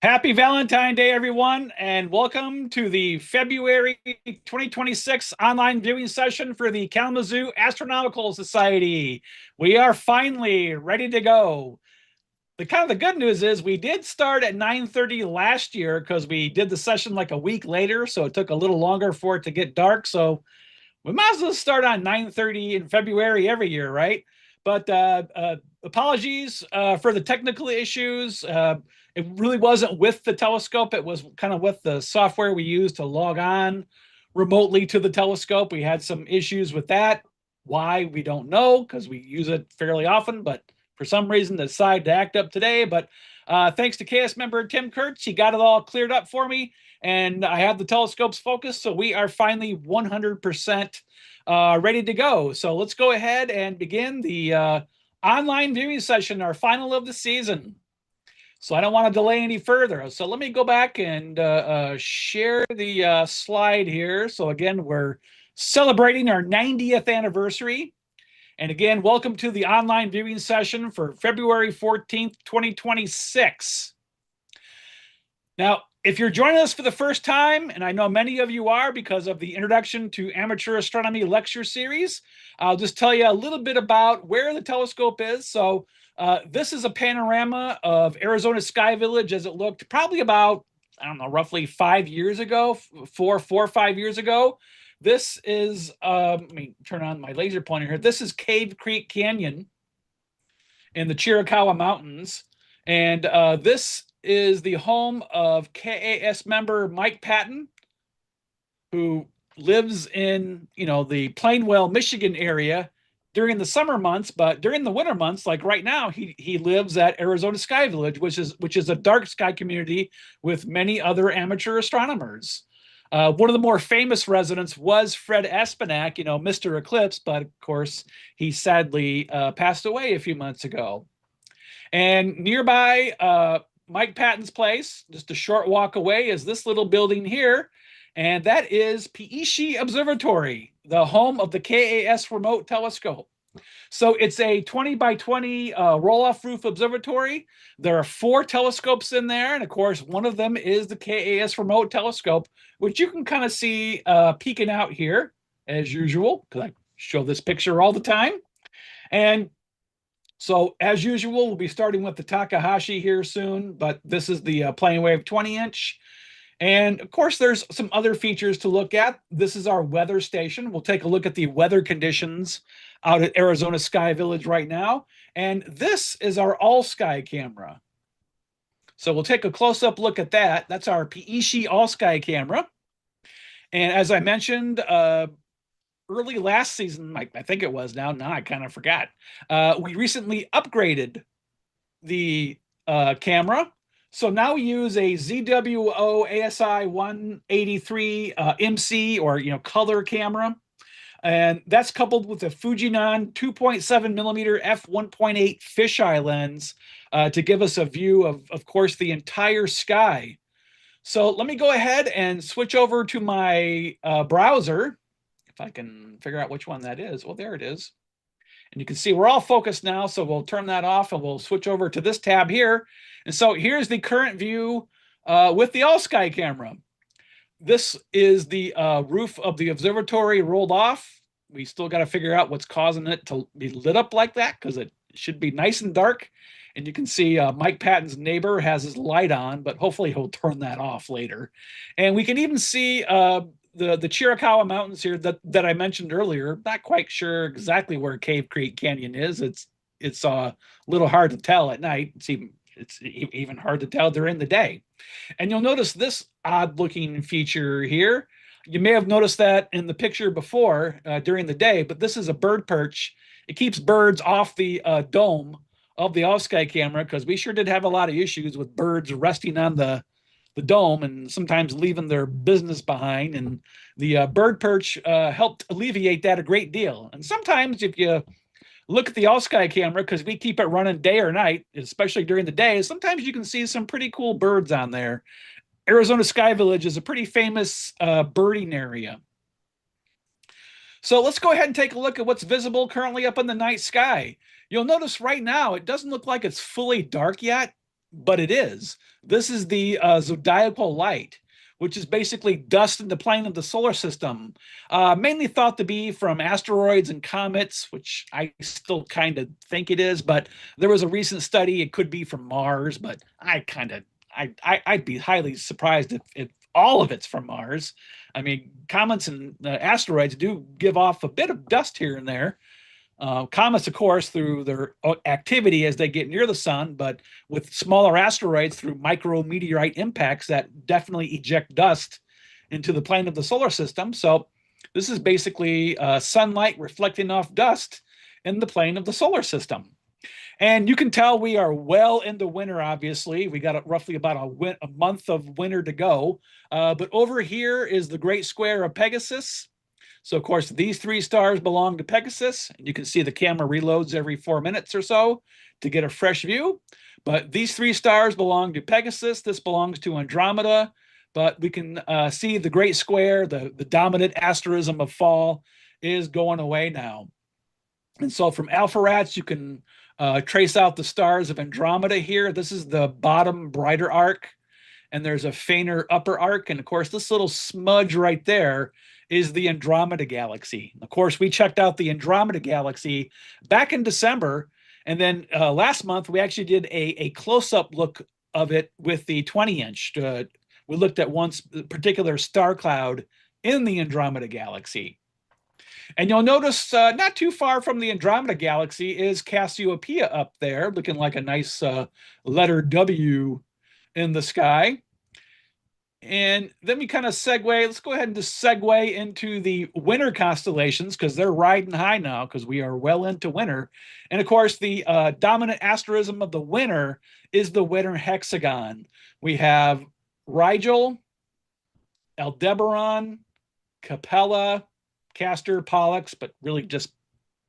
Happy Valentine's Day, everyone, and welcome to the February 2026 online viewing session for the Kalamazoo Astronomical Society. We are finally ready to go. The good news is we did start at 9:30 last year because we did the session like a week later, so it took a little longer for it to get dark. So we might as well start on 9:30 in February every year, right? But apologies for the technical issues. It really wasn't with the telescope. It was kind of with the software we use to log on remotely to the telescope. We had some issues with that. Why, we don't know because we use it fairly often, but for some reason decided to act up today. But thanks to KS member Tim Kurtz, he got it all cleared up for me and I have the telescopes focused, so we are finally 100% ready to go. So let's go ahead and begin the online viewing session, our final of the season. So I don't want to delay any further. So let me go back and share the slide here. So again, we're celebrating our 90th anniversary. And again, welcome to the online viewing session for February 14th, 2026. Now, if you're joining us for the first time, and I know many of you are because of the Introduction to Amateur Astronomy lecture series, I'll just tell you a little bit about where the telescope is. So this is a panorama of Arizona Sky Village as it looked probably about, I don't know, roughly 5 years ago, four or 5 years ago. This is, let me turn on my laser pointer here. This is Cave Creek Canyon in the Chiricahua Mountains. And this is the home of KAS member Mike Patton, who lives in, the Plainwell, Michigan area during the summer months, but during the winter months, like right now, he lives at Arizona Sky Village, which is a dark sky community with many other amateur astronomers. One of the more famous residents was Fred Espenak, Mr. Eclipse, but of course, he sadly passed away a few months ago. And nearby Mike Patton's place, just a short walk away, is this little building here. And that is Piishi Observatory, the home of the KAS Remote Telescope. So it's a 20 by 20 roll-off roof observatory. There are 4 telescopes in there. And of course, one of them is the KAS Remote Telescope, which you can kind of see peeking out here as usual, because I show this picture all the time. And so as usual, we'll be starting with the Takahashi here soon, but this is the Planewave 20-inch. And of course, there's some other features to look at. This is our weather station. We'll take a look at the weather conditions out at Arizona Sky Village right now. And this is our all-sky camera. So we'll take a close-up look at that. That's our Piishi all-sky camera. And as I mentioned, early last season, I think it was now I kind of forgot. We recently upgraded the camera. So now we use a ZWO ASI 183 MC or color camera. And that's coupled with a Fujinon 2.7 millimeter f1.8 fisheye lens to give us a view of course, the entire sky. So let me go ahead and switch over to my browser. If I can figure out which one that is. Well, there it is. And you can see we're all focused now, so we'll turn that off and we'll switch over to this tab here. And so here's the current view with the all-sky camera. This is the roof of the observatory rolled off. We still got to figure out what's causing it to be lit up like that because it should be nice and dark. And you can see Mike Patton's neighbor has his light on, but hopefully he'll turn that off later. And we can even see the Chiricahua Mountains here that I mentioned earlier. Not quite sure exactly where Cave Creek Canyon is. It's a little hard to tell at night. It's even hard to tell during the day. And you'll notice this odd looking feature here. You may have noticed that in the picture before during the day, but this is a bird perch. It keeps birds off the dome of the off-sky camera because we sure did have a lot of issues with birds resting on the dome and sometimes leaving their business behind. And the bird perch helped alleviate that a great deal. And sometimes if you look at the all-sky camera, because we keep it running day or night, especially during the day, sometimes you can see some pretty cool birds on there. Arizona Sky Village is a pretty famous birding area. So let's go ahead and take a look at what's visible currently up in the night sky. You'll notice right now, it doesn't look like it's fully dark yet. but it is. This is the zodiacal light, which is basically dust in the plane of the solar system, mainly thought to be from asteroids and comets, which I still kind of think it is. But there was a recent study; it could be from Mars, but I'd be highly surprised if all of it's from Mars. I mean, comets and asteroids do give off a bit of dust here and there. Comets, of course, through their activity as they get near the sun, but with smaller asteroids through micrometeorite impacts that definitely eject dust into the plane of the solar system. So this is basically sunlight reflecting off dust in the plane of the solar system. And you can tell we are well into winter, obviously. We got roughly about a month of winter to go. But over here is the Great Square of Pegasus. So, of course, these three stars belong to Pegasus. You can see the camera reloads every 4 minutes or so to get a fresh view. But these three stars belong to Pegasus. This belongs to Andromeda. But we can see the Great Square, the dominant asterism of fall, is going away now. And so from Alpheratz, you can trace out the stars of Andromeda here. This is the bottom brighter arc, and there's a fainter upper arc. And of course, this little smudge right there is the Andromeda Galaxy. Of course, we checked out the Andromeda Galaxy back in December. And then last month, we actually did a close-up look of it with the 20-inch. We looked at one particular star cloud in the Andromeda Galaxy. And you'll notice not too far from the Andromeda Galaxy is Cassiopeia up there, looking like a nice letter W in the sky. And then we kind of segue. Let's go ahead and just segue into the winter constellations because they're riding high now because we are well into winter. And of course, the dominant asterism of the winter is the winter hexagon. We have Rigel, Aldebaran, Capella, Castor, Pollux, but really just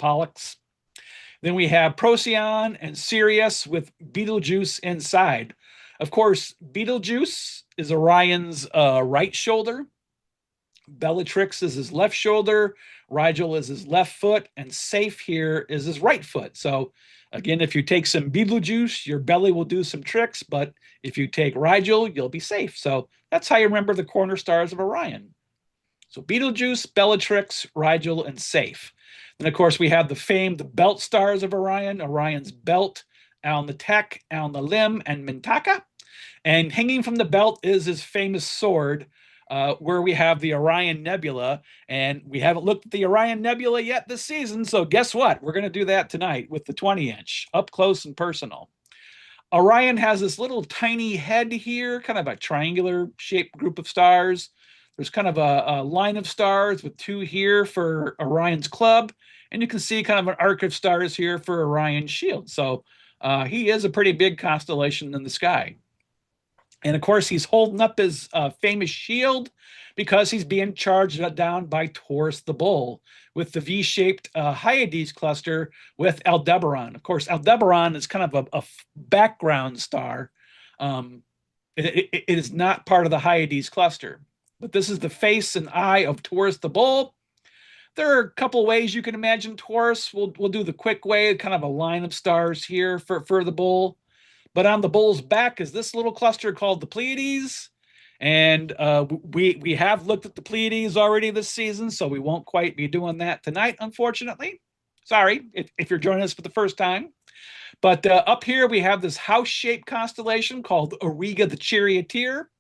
Pollux. Then we have Procyon and Sirius with Betelgeuse inside. Of course, Betelgeuse is Orion's right shoulder. Bellatrix is his left shoulder. Rigel is his left foot. And Safe here is his right foot. So again, if you take some Betelgeuse, your belly will do some tricks. But if you take Rigel, you'll be safe. So that's how you remember the corner stars of Orion. So Betelgeuse, Bellatrix, Rigel, and Safe. Then, of course, we have the famed belt stars of Orion, Orion's belt, Alnitek, Alnilim, and Mintaka. And hanging from the belt is his famous sword, where we have the Orion Nebula. And we haven't looked at the Orion Nebula yet this season, so guess what? We're going to do that tonight with the 20-inch, up close and personal. Orion has this little tiny head here, kind of a triangular shaped group of stars. There's kind of a line of stars with two here for Orion's club. And you can see kind of an arc of stars here for Orion's shield. So he is a pretty big constellation in the sky. And of course, he's holding up his famous shield because he's being charged down by Taurus the Bull with the V-shaped Hyades cluster with Aldebaran. Of course, Aldebaran is kind of a background star. It is not part of the Hyades cluster. But this is the face and eye of Taurus the Bull. There are a couple ways you can imagine Taurus. We'll do the quick way, kind of a line of stars here for the bull. But on the bull's back is this little cluster called the Pleiades. And we have looked at the Pleiades already this season, so we won't quite be doing that tonight, unfortunately. Sorry if you're joining us for the first time. But up here we have this house-shaped constellation called Auriga the Charioteer.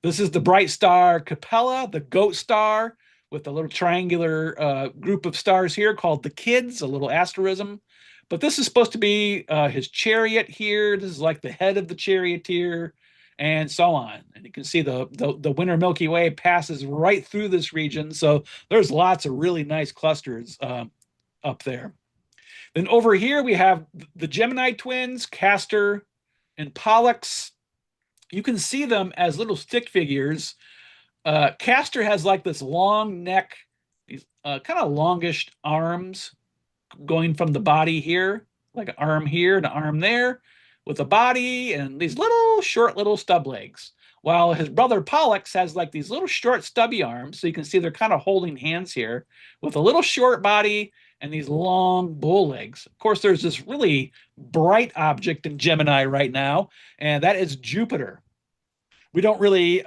This is the bright star Capella, the goat star, with a little triangular group of stars here called the Kids, a little asterism. But this is supposed to be his chariot here. This is like the head of the charioteer, and so on. And you can see the winter Milky Way passes right through this region. So there's lots of really nice clusters up there. Then over here we have the Gemini twins, Castor and Pollux. You can see them as little stick figures. Castor has like this long neck, these kind of longish arms going from the body here, like an arm here and an arm there, with a body and these little short little stub legs. While his brother Pollux has like these little short stubby arms. So you can see they're kind of holding hands here with a little short body and these long bull legs. Of course, there's this really bright object in Gemini right now, and that is Jupiter. We don't really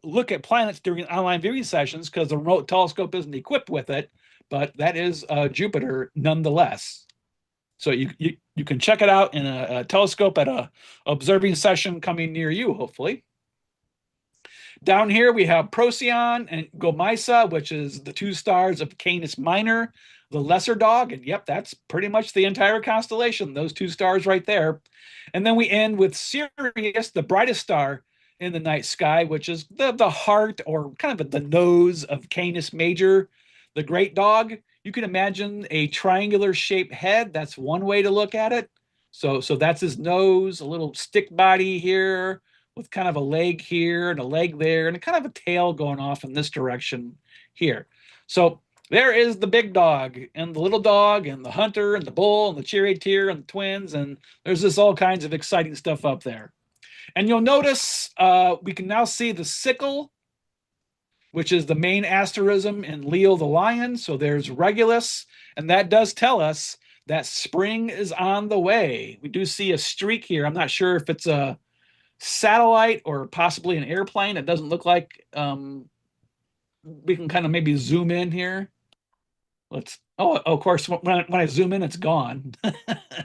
look at planets during online viewing sessions because the remote telescope isn't equipped with it, but that is Jupiter nonetheless. So you can check it out in a telescope at a observing session coming near you, hopefully. Down here we have Procyon and Gomesa, which is the two stars of Canis Minor, the lesser dog. And yep, that's pretty much the entire constellation, those two stars right there. And then we end with Sirius, the brightest star in the night sky, which is the heart or kind of the nose of Canis Major, the great dog. You can imagine a triangular shaped head. That's one way to look at it. So that's his nose, a little stick body here with kind of a leg here and a leg there and kind of a tail going off in this direction here. So there is the big dog and the little dog and the hunter and the bull and the charioteer and the twins. And there's just all kinds of exciting stuff up there. And you'll notice we can now see the sickle, which is the main asterism in Leo the lion. So there's Regulus, and that does tell us that spring is on the way. We do see a streak here. I'm not sure if it's a satellite or possibly an airplane. It doesn't look like we can kind of maybe zoom in here. Of course, when I zoom in, it's gone.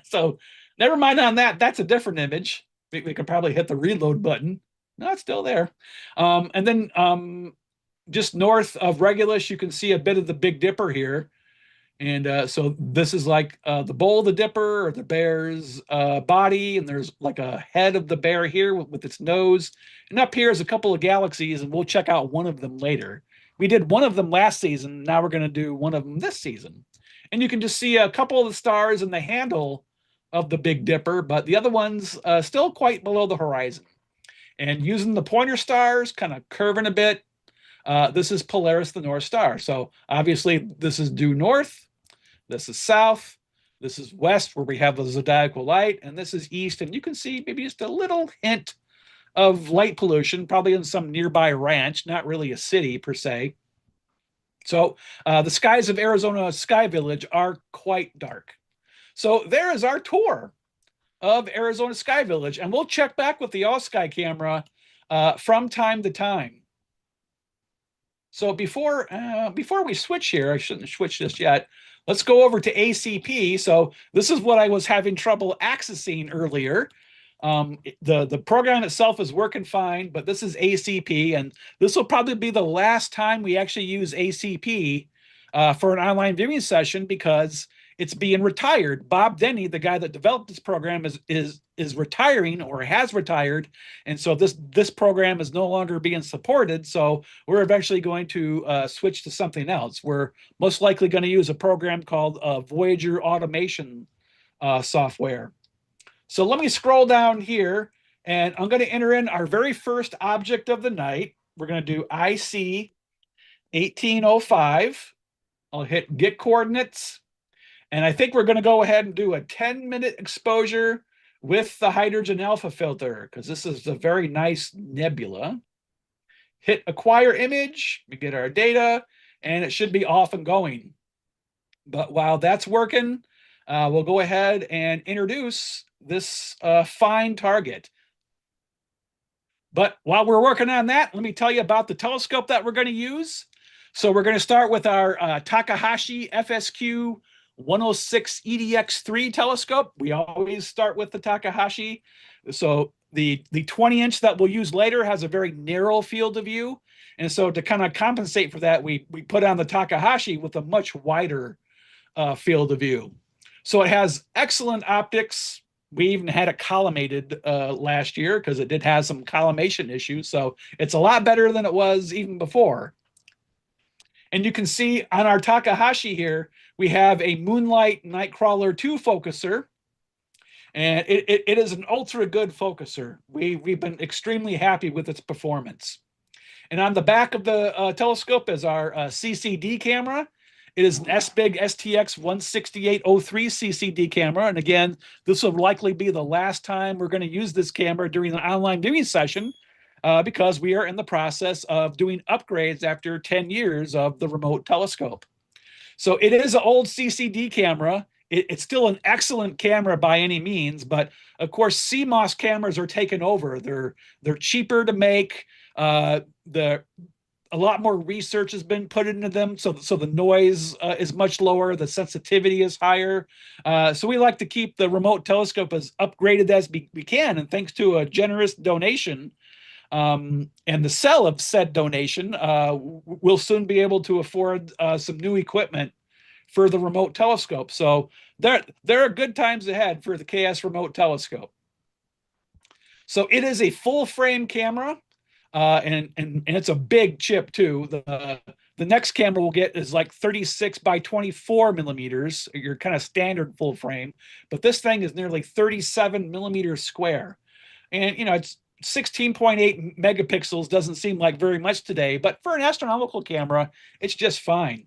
So never mind on that. That's a different image. We could probably hit the reload button. No, it's still there. And then just north of Regulus, you can see a bit of the Big Dipper here. And so this is like the bowl of the Dipper or the bear's body. And there's like a head of the bear here with its nose. And up here is a couple of galaxies, and we'll check out one of them later. We did one of them last season. Now we're going to do one of them this season. And you can just see a couple of the stars in the handle of the Big Dipper, but the other one's still quite below the horizon. And using the pointer stars, kind of curving a bit, this is Polaris, the North Star. So obviously this is due north, this is south, this is west where we have the zodiacal light, and this is east. And you can see maybe just a little hint of light pollution, probably in some nearby ranch, not really a city per se. So the skies of Arizona Sky Village are quite dark. So there is our tour of Arizona Sky Village, and we'll check back with the all-sky camera from time to time. So before we switch here, I shouldn't switch this yet. Let's go over to ACP. So this is what I was having trouble accessing earlier. The program itself is working fine, but this is ACP, and this will probably be the last time we actually use ACP for an online viewing session because it's being retired. Bob Denny, the guy that developed this program, is retiring or has retired, and so this program is no longer being supported. So we're eventually going to switch to something else. We're most likely going to use a program called Voyager Automation software. So let me scroll down here, and I'm going to enter in our very first object of the night. We're going to do IC 1805. I'll hit get coordinates. And I think we're going to go ahead and do a 10-minute exposure with the hydrogen alpha filter because this is a very nice nebula. Hit acquire image, we get our data, and it should be off and going. But while that's working, we'll go ahead and introduce this fine target. But while we're working on that, let me tell you about the telescope that we're going to use. So we're going to start with our Takahashi FSQ 106 EDX3 telescope. We always start with the Takahashi. So the 20-inch that we'll use later has a very narrow field of view. And so to kind of compensate for that, we put on the Takahashi with a much wider field of view. So it has excellent optics. We even had it collimated last year because it did have some collimation issues. So it's a lot better than it was even before. And you can see on our Takahashi here, we have a Moonlight Nightcrawler 2 focuser. And it is an ultra good focuser. We've been extremely happy with its performance. And on the back of the telescope is our CCD camera. It is an SBIG STX 16803 CCD camera. And again, this will likely be the last time we're going to use this camera during an online viewing session because we are in the process of doing upgrades after 10 years of the remote telescope. So it is an old CCD camera. It's still an excellent camera by any means, but of course, CMOS cameras are taken over. They're cheaper to make. The A lot more research has been put into them, so the noise is much lower, the sensitivity is higher. So we like to keep the remote telescope as upgraded as we can, and thanks to a generous donation and the sale of said donation, we'll soon be able to afford some new equipment for the remote telescope. So there are good times ahead for the KAS Remote Telescope. So it is a full frame camera, and it's a big chip too. The next camera we'll get is like 36 by 24 millimeters, your kind of standard full frame, but this thing is nearly 37 millimeters square. And it's 16.8 megapixels, doesn't seem like very much today, but for an astronomical camera, it's just fine.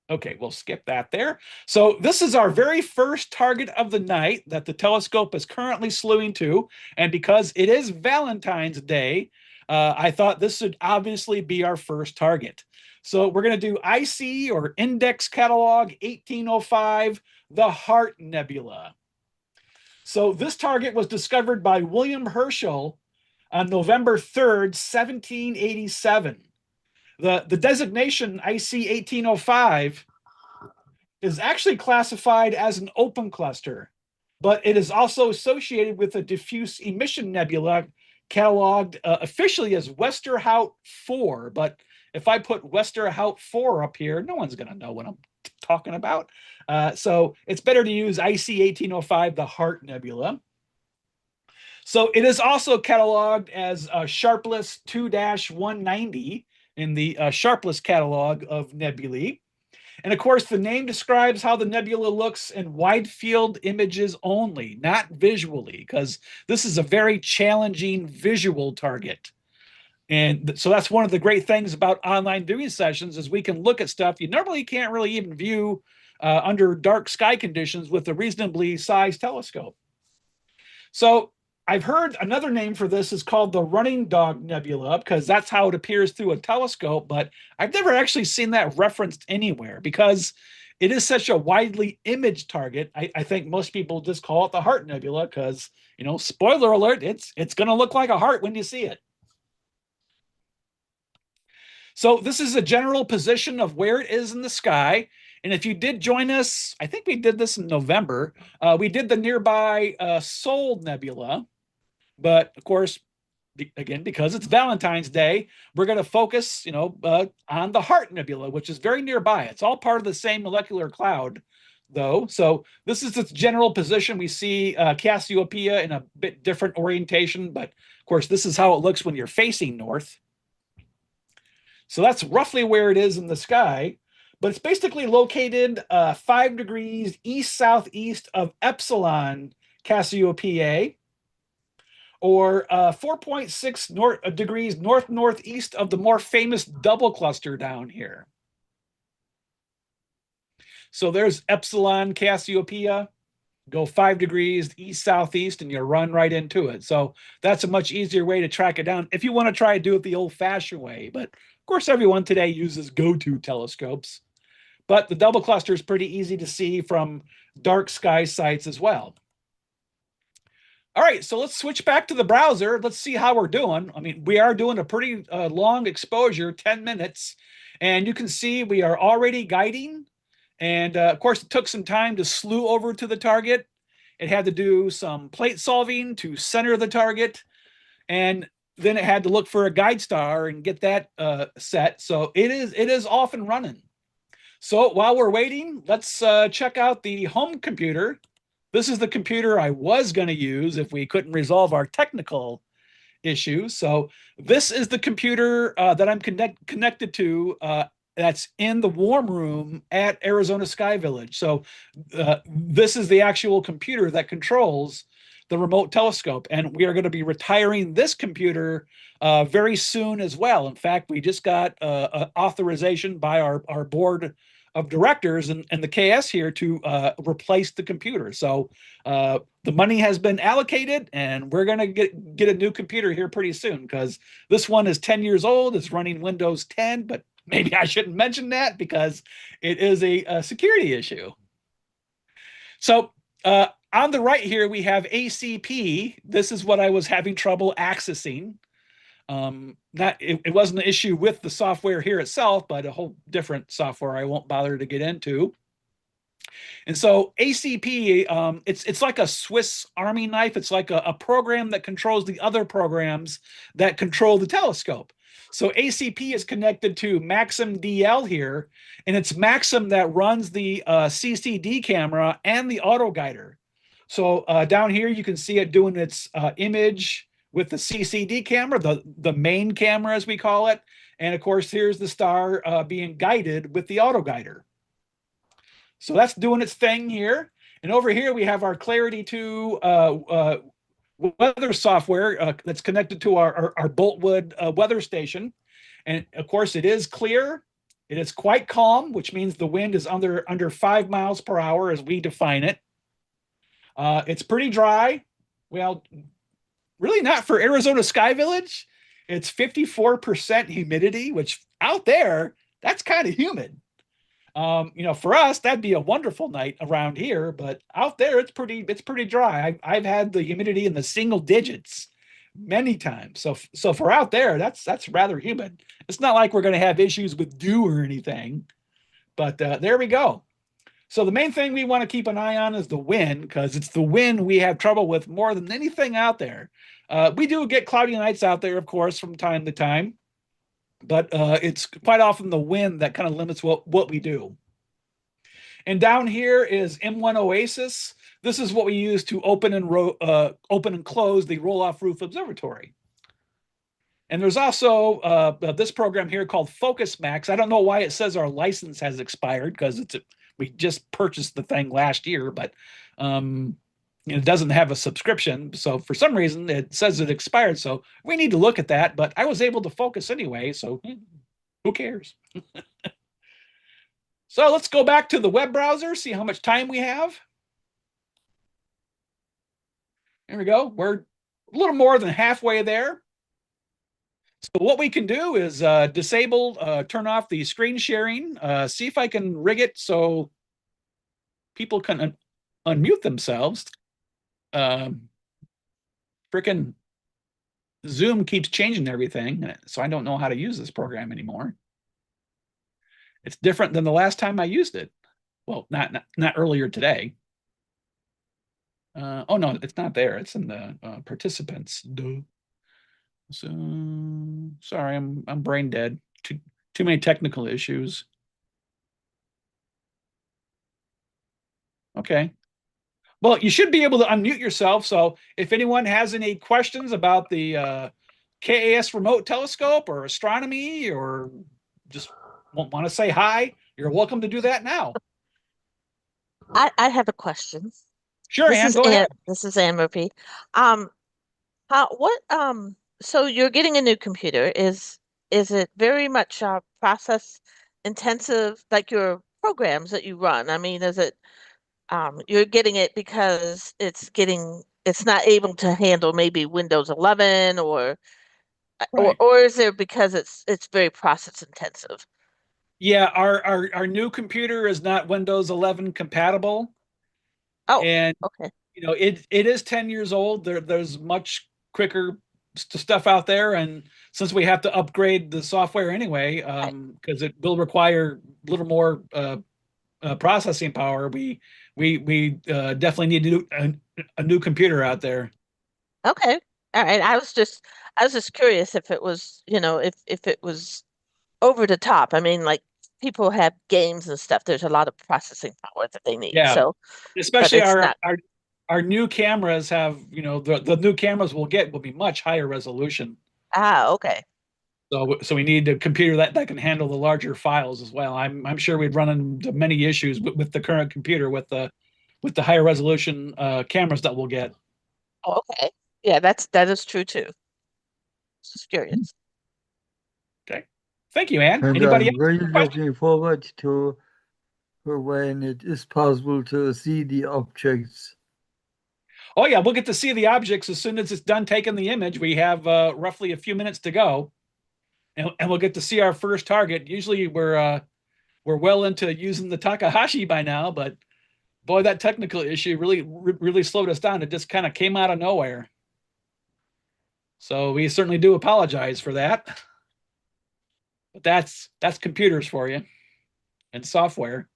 Okay, we'll skip that there. So this is our very first target of the night that the telescope is currently slewing to. And because it is Valentine's Day, I thought this should obviously be our first target. So we're going to do IC, or Index Catalog 1805, the Heart Nebula. So this target was discovered by William Herschel on November 3rd, 1787. The designation IC 1805 is actually classified as an open cluster, but it is also associated with a diffuse emission nebula cataloged officially as Westerhout 4. But if I put Westerhout 4 up here, no one's going to know what I'm talking about. So it's better to use IC 1805, the Heart Nebula. So it is also cataloged as Sharpless 2-190 in the Sharpless catalog of nebulae. And of course, the name describes how the nebula looks in wide field images only, not visually, because this is a very challenging visual target. And so that's one of the great things about online viewing sessions is we can look at stuff you normally can't really even view under dark sky conditions with a reasonably sized telescope. So I've heard another name for this is called the Running Dog Nebula, because that's how it appears through a telescope, but I've never actually seen that referenced anywhere because it is such a widely imaged target. I think most people just call it the Heart Nebula because, spoiler alert, it's going to look like a heart when you see it. So this is a general position of where it is in the sky. And if you did join us, I think we did this in November, we did the nearby Sol Nebula. But of course, again, because it's Valentine's Day, we're going to focus, on the Heart Nebula, which is very nearby. It's all part of the same molecular cloud, though. So this is its general position. We see Cassiopeia in a bit different orientation, but of course, this is how it looks when you're facing north. So that's roughly where it is in the sky. But it's basically located 5 degrees east-southeast of Epsilon Cassiopeiae, or 4.6 degrees north-northeast of the more famous double cluster down here. So there's Epsilon Cassiopeia. Go 5 degrees east-southeast, and you run right into it. So that's a much easier way to track it down if you want to try to do it the old-fashioned way. But of course, everyone today uses go-to telescopes. But the double cluster is pretty easy to see from dark sky sites as well. All right, so let's switch back to the browser. Let's see how we're doing. I mean, we are doing a pretty long exposure, 10 minutes. And you can see we are already guiding. And of course, it took some time to slew over to the target. It had to do some plate solving to center the target. And then it had to look for a guide star and get that set. So it is off and running. So while we're waiting, let's check out the home computer. This is the computer I was going to use if we couldn't resolve our technical issues. So this is the computer that I'm connected to that's in the warm room at Arizona Sky Village. So this is the actual computer that controls the remote telescope. And we are going to be retiring this computer very soon as well. In fact, we just got authorization by our board of directors and the KS here to replace the computer. So the money has been allocated, and we're going to get a new computer here pretty soon because this one is 10 years old. It's running Windows 10, but maybe I shouldn't mention that because it is a security issue. So on the right here, we have ACP. This is what I was having trouble accessing. It wasn't an issue with the software here itself, but a whole different software I won't bother to get into. And so ACP, it's like a Swiss Army knife. It's like a program that controls the other programs that control the telescope. So ACP is connected to Maxim DL here, and it's Maxim that runs the CCD camera and the auto guider. So down here you can see it doing its image with the CCD camera, the main camera as we call it. And of course, here's the star being guided with the auto guider. So that's doing its thing here. And over here, we have our Clarity 2 weather software that's connected to our Boltwood weather station. And of course, it is clear. It is quite calm, which means the wind is under 5 miles per hour as we define it. It's pretty dry. Well, really not for Arizona Sky Village. It's 54% humidity, which out there, that's kind of humid. For us, that'd be a wonderful night around here, but out there it's pretty dry. I've had the humidity in the single digits many times. So for out there, that's rather humid. It's not like we're going to have issues with dew or anything, but there we go. So the main thing we want to keep an eye on is the wind, because it's the wind we have trouble with more than anything out there. We do get cloudy nights out there, of course, from time to time, but it's quite often the wind that kind of limits what we do. And down here is M1 Oasis. This is what we use to open and close the roll-off roof observatory. And there's also this program here called Focus Max. I don't know why it says our license has expired, because we just purchased the thing last year, but it doesn't have a subscription. So for some reason it says it expired. So we need to look at that, but I was able to focus anyway. So who cares? So let's go back to the web browser, see how much time we have. There we go. We're a little more than halfway there. So what we can do is turn off the screen sharing, see if I can rig it so people can unmute themselves. Frickin' Zoom keeps changing everything, so I don't know how to use this program anymore. It's different than the last time I used it. Well, not earlier today. Oh no, it's not there. It's in the participants. Duh. So sorry, I'm brain dead. Too many technical issues. Okay. Well, you should be able to unmute yourself. So if anyone has any questions about the KAS Remote Telescope or astronomy, or just want to say hi, you're welcome to do that now. I have a question. Sure, Ann, go ahead. This is Ann Murphy. So you're getting a new computer. Is it very much process intensive, like your programs that you run? I mean, is it you're getting it because it's not able to handle maybe Windows 11 or Right. or is it because it's very process intensive? Yeah, our new computer is not Windows 11 compatible. Oh, And okay. it is 10 years old. There's much quicker stuff out there, and since we have to upgrade the software anyway, because it will require a little more processing power, we definitely need to do a new computer out there. Okay. All right. I was just curious if it was, if it was over the top. I mean, like people have games and stuff. There's a lot of processing power that they need. Yeah, So, but especially it's not. our new cameras have, the new cameras we'll get will be much higher resolution. Ah, okay. So we need a computer that can handle the larger files as well. I'm sure we'd run into many issues with the current computer with the higher resolution cameras that we'll get. Oh, okay. Yeah, that is true too. Just curious. Okay. Thank you, Ann. And Anybody I'm else? really looking forward to when it is possible to see the objects. Oh yeah, we'll get to see the objects as soon as it's done taking the image. We have roughly a few minutes to go. and we'll get to see our first target. Usually we're well into using the Takahashi by now, but boy, that technical issue really slowed us down. It just kind of came out of nowhere. So we certainly do apologize for that. But that's computers for you and software.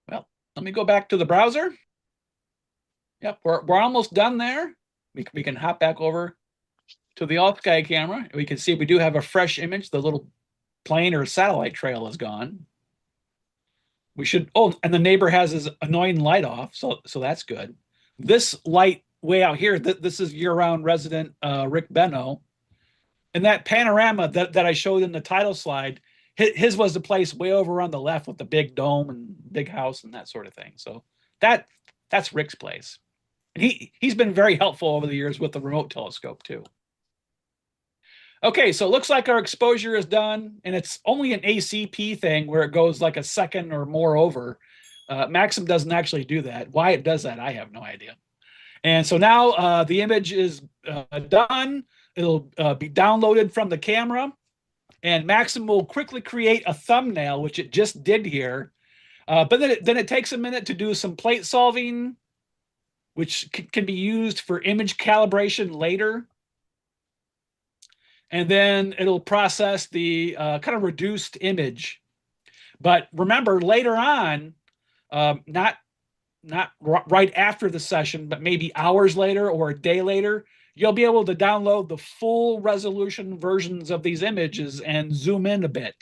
Well, let me go back to the browser. Yep, we're almost done there. We can hop back over to the alt sky camera. We can see we do have a fresh image. The little plane or satellite trail is gone. We should, oh, and the neighbor has his annoying light off, so that's good. This light way out here, this is year-round resident Rick Benno. And that panorama that I showed in the title slide, his was the place way over on the left with the big dome and big house and that sort of thing. So that's Rick's place. And he's been very helpful over the years with the remote telescope too. Okay, so it looks like our exposure is done, and it's only an ACP thing where it goes like a second or more over. Maxim doesn't actually do that. Why it does that, I have no idea. And so now the image is done. It'll be downloaded from the camera, and Maxim will quickly create a thumbnail, which it just did here. But then it takes a minute to do some plate solving, which can be used for image calibration later. And then it'll process the kind of reduced image. But remember, later on, not right after the session, but maybe hours later or a day later, you'll be able to download the full resolution versions of these images and zoom in a bit.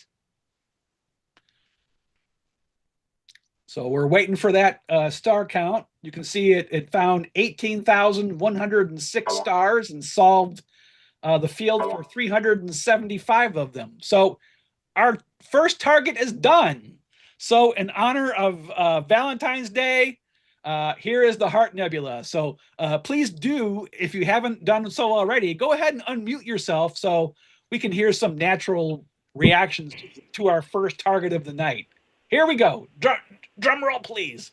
So we're waiting for that star count. You can see it found 18,106 stars and solved the field for 375 of them. So our first target is done. So in honor of Valentine's Day, here is the Heart Nebula. So please do, if you haven't done so already, go ahead and unmute yourself so we can hear some natural reactions to our first target of the night. Here we go. Drum roll, please.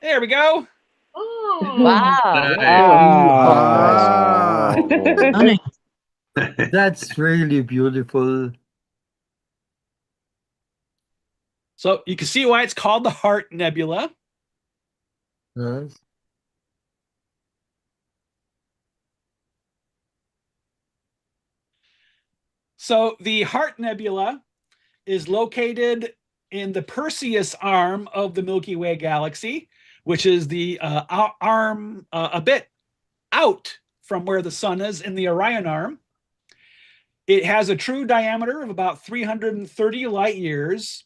There we go. Wow. Wow. That's really beautiful. So you can see why it's called the Heart Nebula. Yes. So the Heart Nebula is located in the Perseus arm of the Milky Way galaxy, which is the arm a bit out from where the sun is in the Orion arm. It has a true diameter of about 330 light years.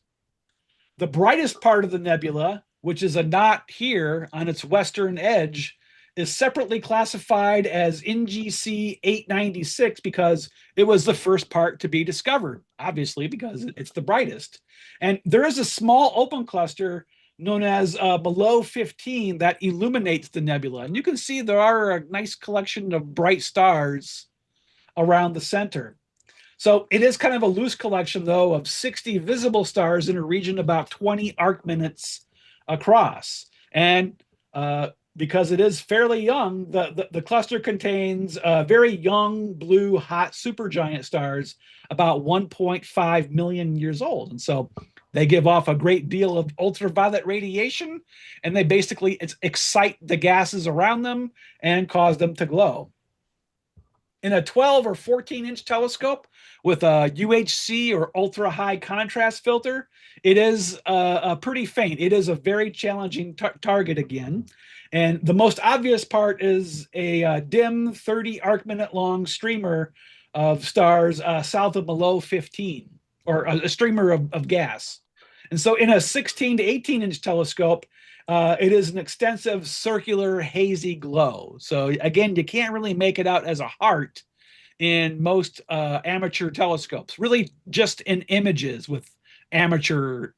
The brightest part of the nebula, which is a knot here on its western edge, is separately classified as NGC 896 because it was the first part to be discovered, obviously because it's the brightest. And there is a small open cluster known as below 15 that illuminates the nebula. And you can see there are a nice collection of bright stars around the center. So it is kind of a loose collection, though, of 60 visible stars in a region about 20 arc minutes across. And because it is fairly young, the cluster contains very young, blue, hot supergiant stars, about 1.5 million years old. And so they give off a great deal of ultraviolet radiation, and they basically excite the gases around them and cause them to glow. In a 12 or 14-inch telescope with a UHC or ultra high contrast filter, it is pretty faint. It is a very challenging target again. And the most obvious part is a dim 30 arc minute long streamer of stars south of below 15, or a streamer of gas. And so in a 16 to 18-inch telescope, it is an extensive circular hazy glow. So again, you can't really make it out as a heart in most amateur telescopes, really just in images with amateur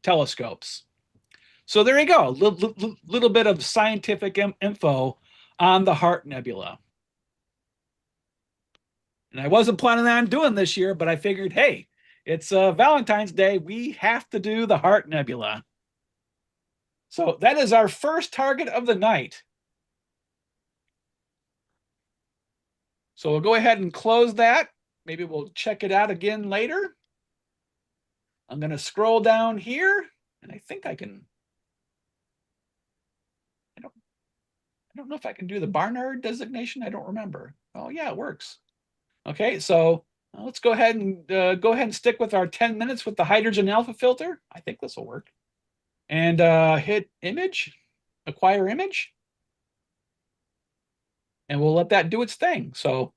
telescopes. So there you go, little bit of scientific info on the Heart Nebula. And I wasn't planning on doing this year, but I figured, hey, it's Valentine's Day. We have to do the Heart Nebula. So that is our first target of the night. So we'll go ahead and close that. Maybe we'll check it out again later. I'm going to scroll down here, and I think I can. I don't know if I can do the Barnard designation. I don't remember. Oh yeah, it works. Okay, so let's go ahead and stick with our 10 minutes with the hydrogen alpha filter. I think this will work. And hit image, acquire image. And we'll let that do its thing. So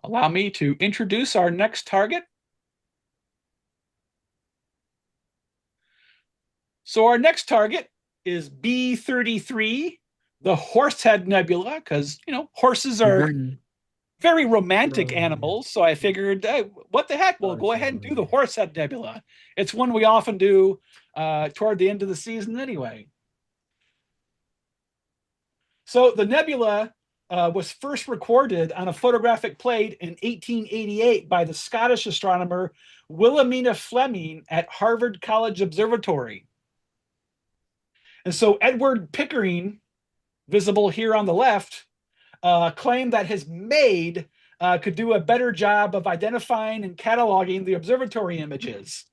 allow me to introduce our next target. So our next target is B33, the Horsehead Nebula, because, you know, horses are very romantic animals. So I figured, hey, what the heck? We'll go ahead and do the Horsehead Nebula. It's one we often do toward the end of the season anyway. So the nebula was first recorded on a photographic plate in 1888 by the Scottish astronomer Wilhelmina Fleming at Harvard College Observatory. And so Edward Pickering, visible here on the left, claimed that his maid could do a better job of identifying and cataloging the observatory images.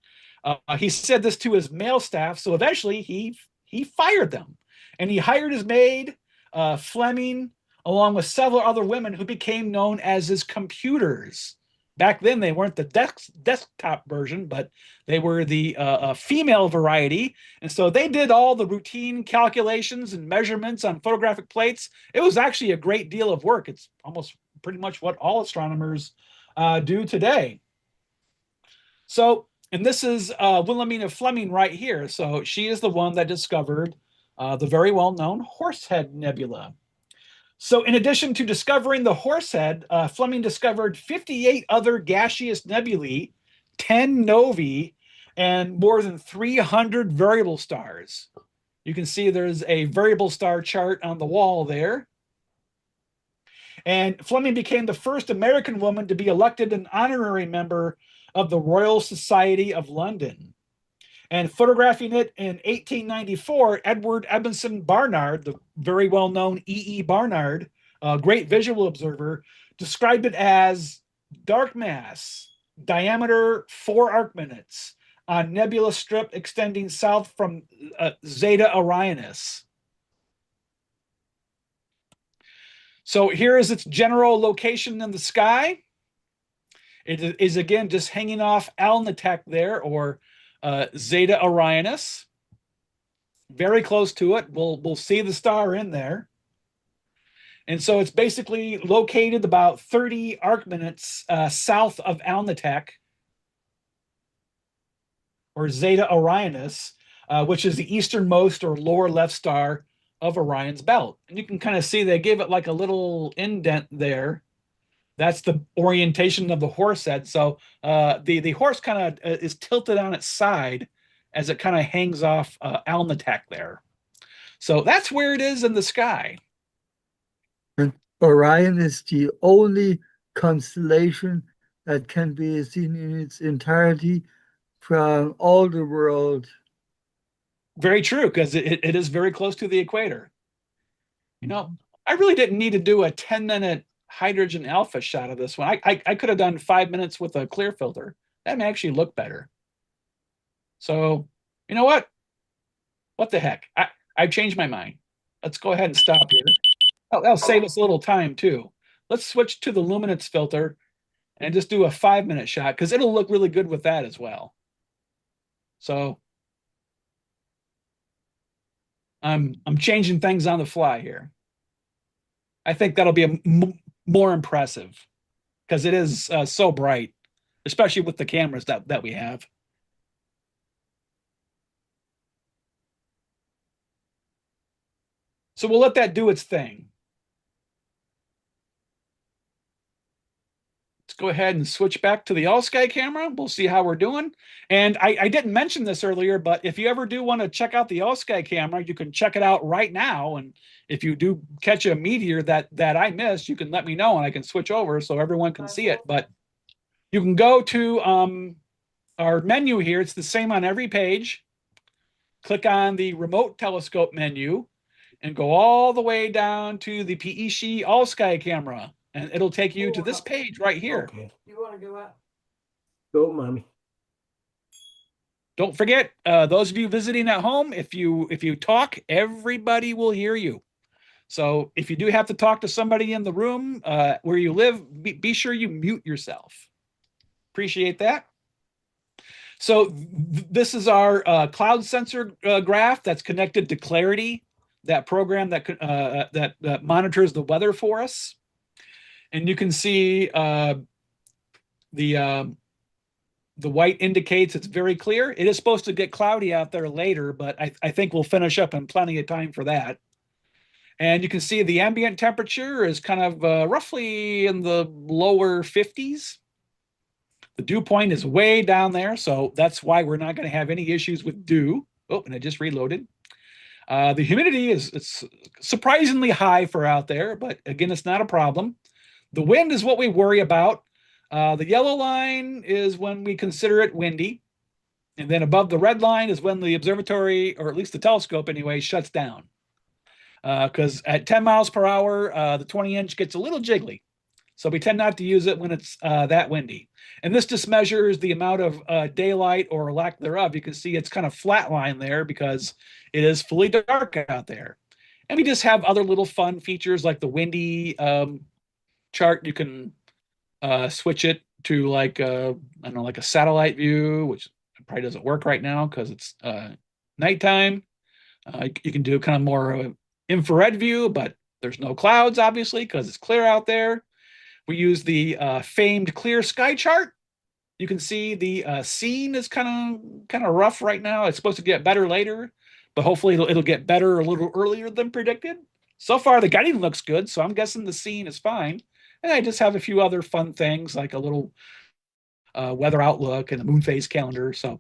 He said this to his male staff, so eventually he fired them. And he hired his maid, Fleming, along with several other women who became known as his computers. Back then, they weren't the desktop version, but they were the female variety. And so they did all the routine calculations and measurements on photographic plates. It was actually a great deal of work. It's almost pretty much what all astronomers do today. So, and this is Wilhelmina Fleming right here. So she is the one that discovered the very well-known Horsehead Nebula. So in addition to discovering the Horsehead, Fleming discovered 58 other gaseous nebulae, 10 novae, and more than 300 variable stars. You can see there's a variable star chart on the wall there. And Fleming became the first American woman to be elected an honorary member of the Royal Society of London. And photographing it in 1894, Edward Edmondson Barnard, the very well-known E.E. Barnard, a great visual observer, described it as dark mass, diameter 4 arc minutes, on nebula strip extending south from Zeta Orionis. So here is its general location in the sky. It is, again, just hanging off Alnitek there, or Zeta Orionis, very close to it. We'll see the star in there. And so it's basically located about 30 arc minutes south of Alnitek, or Zeta Orionis, which is the easternmost or lower left star of Orion's belt. And you can kind of see they gave it like a little indent there. That's the orientation of the Horsehead. So the horse kind of is tilted on its side as it kind of hangs off Alnitek there. So that's where it is in the sky. And Orion is the only constellation that can be seen in its entirety from all the world. Very true, because it is very close to the equator. You know, I really didn't need to do a 10-minute hydrogen alpha shot of this one. I could have done 5 minutes with a clear filter. That may actually look better. So, you know what? What the heck? I've changed my mind. Let's go ahead and stop here. That'll save us a little time too. Let's switch to the luminance filter and just do a 5-minute shot, because it'll look really good with that as well. So I'm changing things on the fly here. I think that'll be more impressive, because it is so bright, especially with the cameras that we have. So we'll let that do its thing. Let's go ahead and switch back to the all-sky camera. We'll see how we're doing. And I didn't mention this earlier, but if you ever do want to check out the all-sky camera, you can check it out right now. And if you do catch a meteor that I missed, you can let me know and I can switch over so everyone can see it. But you can go to our menu here. It's the same on every page. Click on the remote telescope menu and go all the way down to the PEC all-sky camera. and it'll take you to this page right here. Okay. You want to go out? Go, mommy. Don't forget, those of you visiting at home, if you talk, everybody will hear you. So if you do have to talk to somebody in the room where you live, be sure you mute yourself. Appreciate that. So this is our cloud sensor graph that's connected to Clarity, that program that monitors the weather for us. And you can see the white indicates it's very clear. It is supposed to get cloudy out there later, but I think we'll finish up in plenty of time for that. And you can see the ambient temperature is kind of roughly in the lower 50s. The dew point is way down there, so that's why we're not going to have any issues with dew. Oh, and I just reloaded. The humidity it's surprisingly high for out there, but again, it's not a problem. The wind is what we worry about. The yellow line is when we consider it windy. And then above the red line is when the observatory, or at least the telescope anyway, shuts down. Because at 10 miles per hour, the 20-inch gets a little jiggly. So we tend not to use it when it's that windy. And this just measures the amount of daylight or lack thereof. You can see it's kind of flat line there because it is fully dark out there. And we just have other little fun features like the windy chart. You can switch it to like I don't know, like a satellite view, which probably doesn't work right now because it's nighttime. You can do kind of more infrared view, but there's no clouds obviously because it's clear out there. We use the famed clear sky chart. You can see the scene is kind of rough right now. It's supposed to get better later, but hopefully it'll get better a little earlier than predicted. So far the guiding looks good, so I'm guessing the scene is fine. And I just have a few other fun things like a little weather outlook and a moon phase calendar. So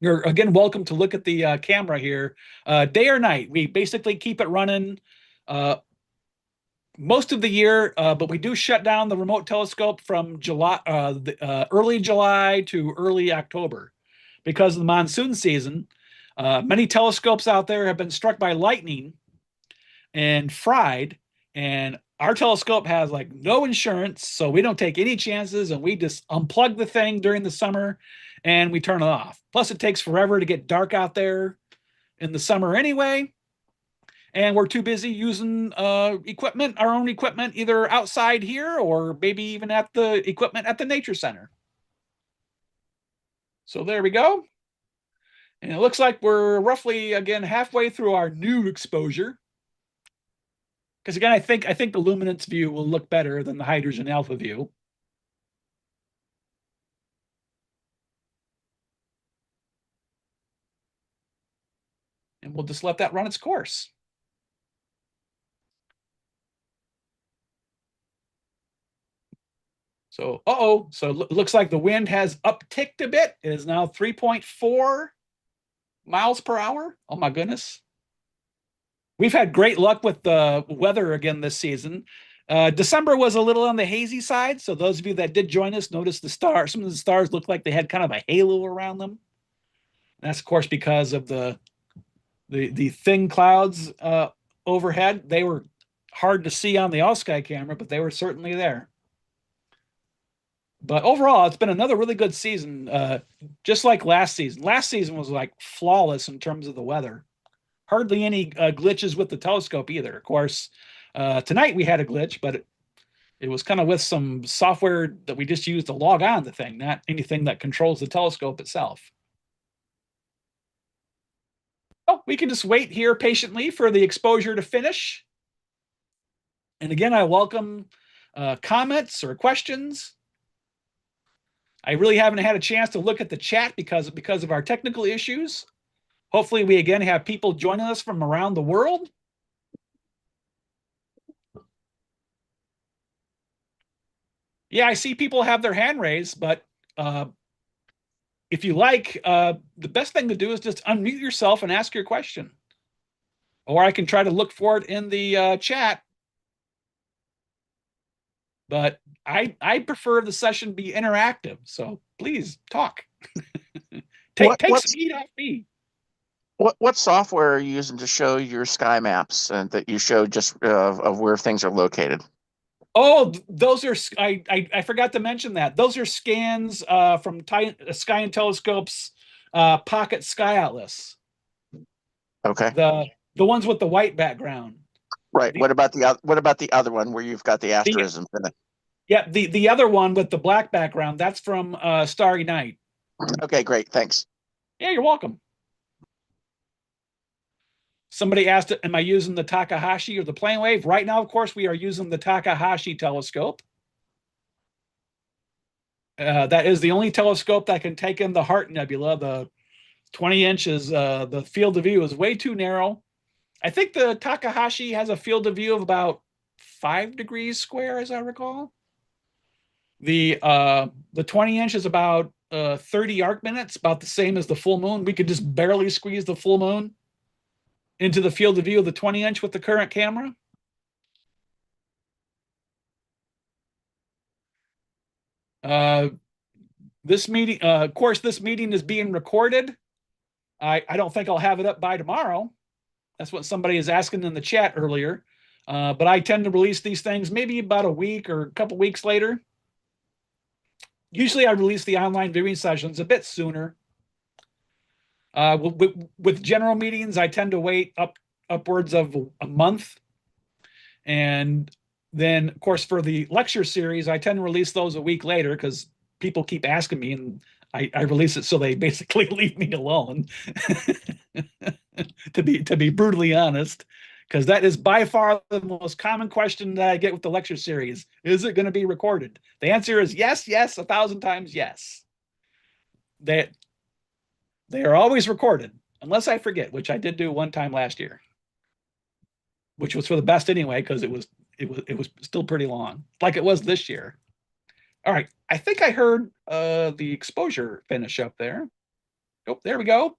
you're again welcome to look at the camera here, day or night. We basically keep it running most of the year, but we do shut down the remote telescope from early July to early October because of the monsoon season. Many telescopes out there have been struck by lightning and fried, and our telescope has like no insurance, so we don't take any chances, and we just unplug the thing during the summer and we turn it off. Plus it takes forever to get dark out there in the summer anyway. And we're too busy using our own equipment, either outside here or maybe even at the equipment at the nature center. So there we go. And it looks like we're roughly, again, halfway through our new exposure. Because again, I think the luminance view will look better than the hydrogen alpha view. And we'll just let that run its course. So, so it looks like the wind has upticked a bit. It is now 3.4 miles per hour. Oh my goodness. We've had great luck with the weather again this season. December was a little on the hazy side. So those of you that did join us noticed the stars. Some of the stars looked like they had kind of a halo around them. And that's of course because of the thin clouds overhead. They were hard to see on the all-sky camera, but they were certainly there. But overall, it's been another really good season, just like last season. Last season was like flawless in terms of the weather. Hardly any glitches with the telescope either. Of course, tonight we had a glitch, but it was kind of with some software that we just used to log on the thing, not anything that controls the telescope itself. Oh, we can just wait here patiently for the exposure to finish. And again, I welcome comments or questions. I really haven't had a chance to look at the chat because of our technical issues. Hopefully we again have people joining us from around the world. Yeah, I see people have their hand raised, but if you like, the best thing to do is just unmute yourself and ask your question. Or I can try to look for it in the chat. But I prefer the session be interactive, so please talk. take some heat off me. What software are you using to show your sky maps and that you show just of where things are located? Oh, those are I forgot to mention that. Those are scans from Sky and Telescope's pocket sky atlas. Okay. The ones with the white background. Right. The- What about the other one where you've got the asterisms in it? Yeah, the other one with the black background, that's from Starry Night. Okay, great. Thanks. Yeah, you're welcome. Somebody asked, am I using the Takahashi or the plane wave? Right now, of course, we are using the Takahashi telescope. That is the only telescope that can take in the Heart Nebula. The 20 inches, the field of view is way too narrow. I think the Takahashi has a field of view of about 5 degrees square, as I recall. The 20 inch is about 30 arc minutes, about the same as the full moon. We could just barely squeeze the full moon into the field of view of the 20 inch with the current camera. This meeting, of course, this meeting is being recorded. I don't think I'll have it up by tomorrow. That's what somebody is asking in the chat earlier. But I tend to release these things maybe about a week or a couple weeks later. Usually I release the online viewing sessions a bit sooner. With general meetings, I tend to wait upwards of a month. And then, of course, for the lecture series, I tend to release those a week later because people keep asking me, and I release it so they basically leave me alone. to be brutally honest, because that is by far the most common question that I get with the lecture series. Is it going to be recorded? The answer is yes, 1,000 times yes. They are always recorded, unless I forget, which I did do one time last year, which was for the best anyway, because it was still pretty long, like it was this year. All right, I think I heard the exposure finish up there. Oh, there we go.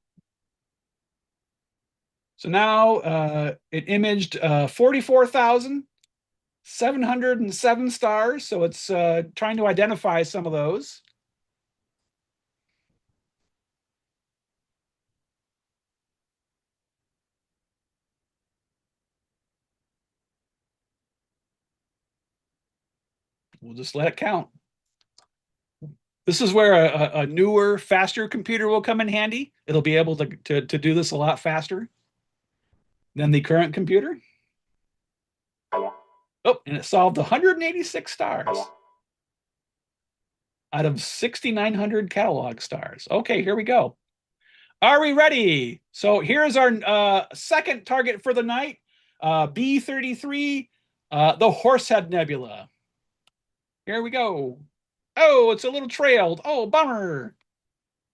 So now it imaged 44,707 stars. So it's trying to identify some of those. We'll just let it count. This is where a newer, faster computer will come in handy. It'll be able to do this a lot faster than the current computer. Oh, and it solved 186 stars out of 6,900 catalog stars. Okay, here we go. Are we ready? So here's our second target for the night, B33, the Horsehead Nebula. Here we go. Oh, it's a little trailed. Oh, bummer.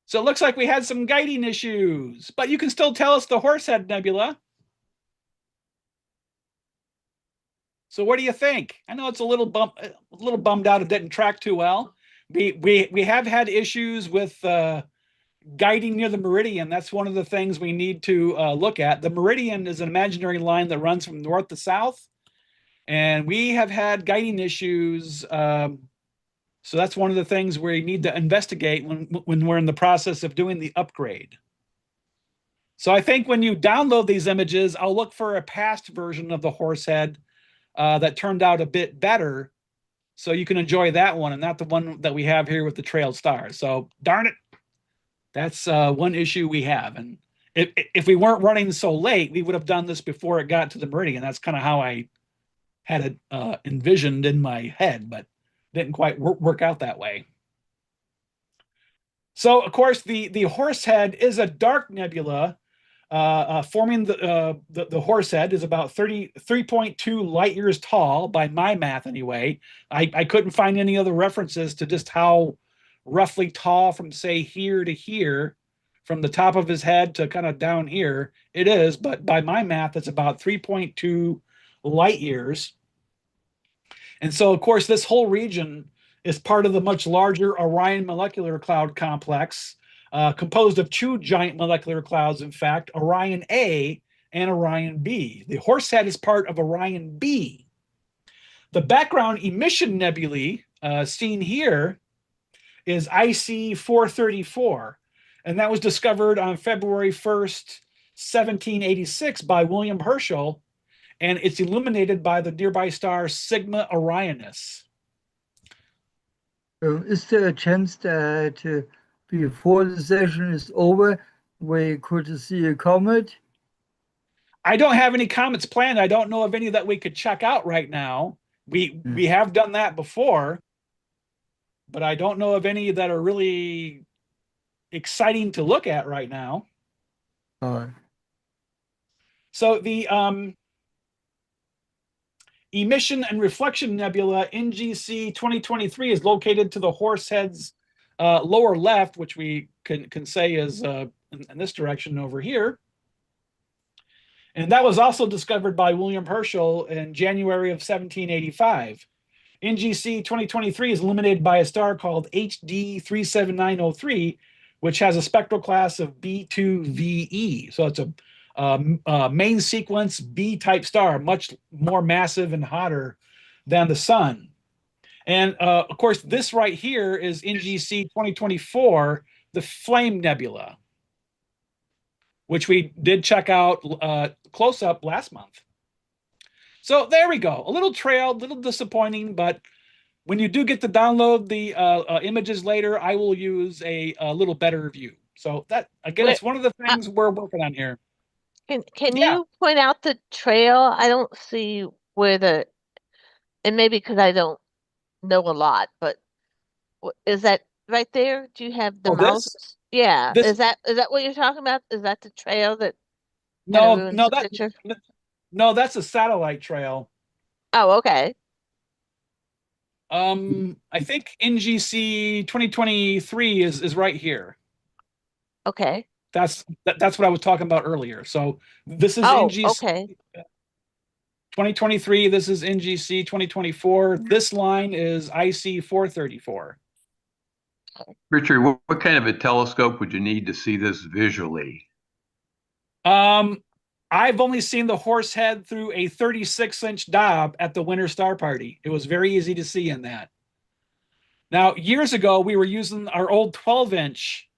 So it looks like we had some guiding issues, but you can still tell us the Horsehead Nebula. So what do you think? I know it's a little bummed out it didn't track too well. We have had issues with guiding near the meridian. That's one of the things we need to look at. The meridian is an imaginary line that runs from north to south, and we have had guiding issues. So that's one of the things we need to investigate when we're in the process of doing the upgrade. So I think when you download these images, I'll look for a past version of the Horsehead that turned out a bit better, so you can enjoy that one and not the one that we have here with the trailed stars. So darn it, that's one issue we have. And if we weren't running so late, we would have done this before it got to the meridian. That's kind of how I had it envisioned in my head, but didn't quite work out that way. So, of course, the Horsehead is a dark nebula. Forming the Horsehead is about 3.2 light years tall by my math anyway. I couldn't find any other references to just how roughly tall from, say, here to here, from the top of his head to kind of down here it is, but by my math it's about 3.2 light years. And so, of course, this whole region is part of the much larger Orion molecular cloud complex, composed of two giant molecular clouds, in fact, Orion A and Orion B. The Horsehead is part of Orion B. The background emission nebulae seen here is IC 434, and that was discovered on February 1st, 1786 by William Herschel, and it's illuminated by the nearby star Sigma Orionis. Is there a chance that before the session is over, we could see a comet? I don't have any comets planned. I don't know of any that we could check out right now. We have done that before, but I don't know of any that are really exciting to look at right now. So the Emission and Reflection Nebula NGC 2023 is located to the Horsehead's lower left, which we can say is in this direction over here. And that was also discovered by William Herschel in January of 1785. NGC 2023 is illuminated by a star called HD 37903, which has a spectral class of B2VE. So it's a main sequence B-type star, much more massive and hotter than the sun. And of course, this right here is NGC 2024, the Flame Nebula, which we did check out close up last month. So there we go. A little trail, a little disappointing, but when you do get to download the images later, I will use a little better view. So that, again, it's one of the things we're working on here. Can you point out the trail? I don't see where and maybe because I don't know a lot, but is that right there? Do you have the mouse? Yeah. Is that what you're talking about? Is that the trail that ruins the picture? No, that's a satellite trail. Oh, okay. I think NGC 2023 is right here. Okay. That's what I was talking about earlier. So this is NGC 2023. This is NGC 2024. This line is IC 434. Richard, what kind of a telescope would you need to see this visually? I've only seen the Horsehead through a 36-inch Dob at the Winter Star Party. It was very easy to see in that. Now, years ago, we were using our old 12-inch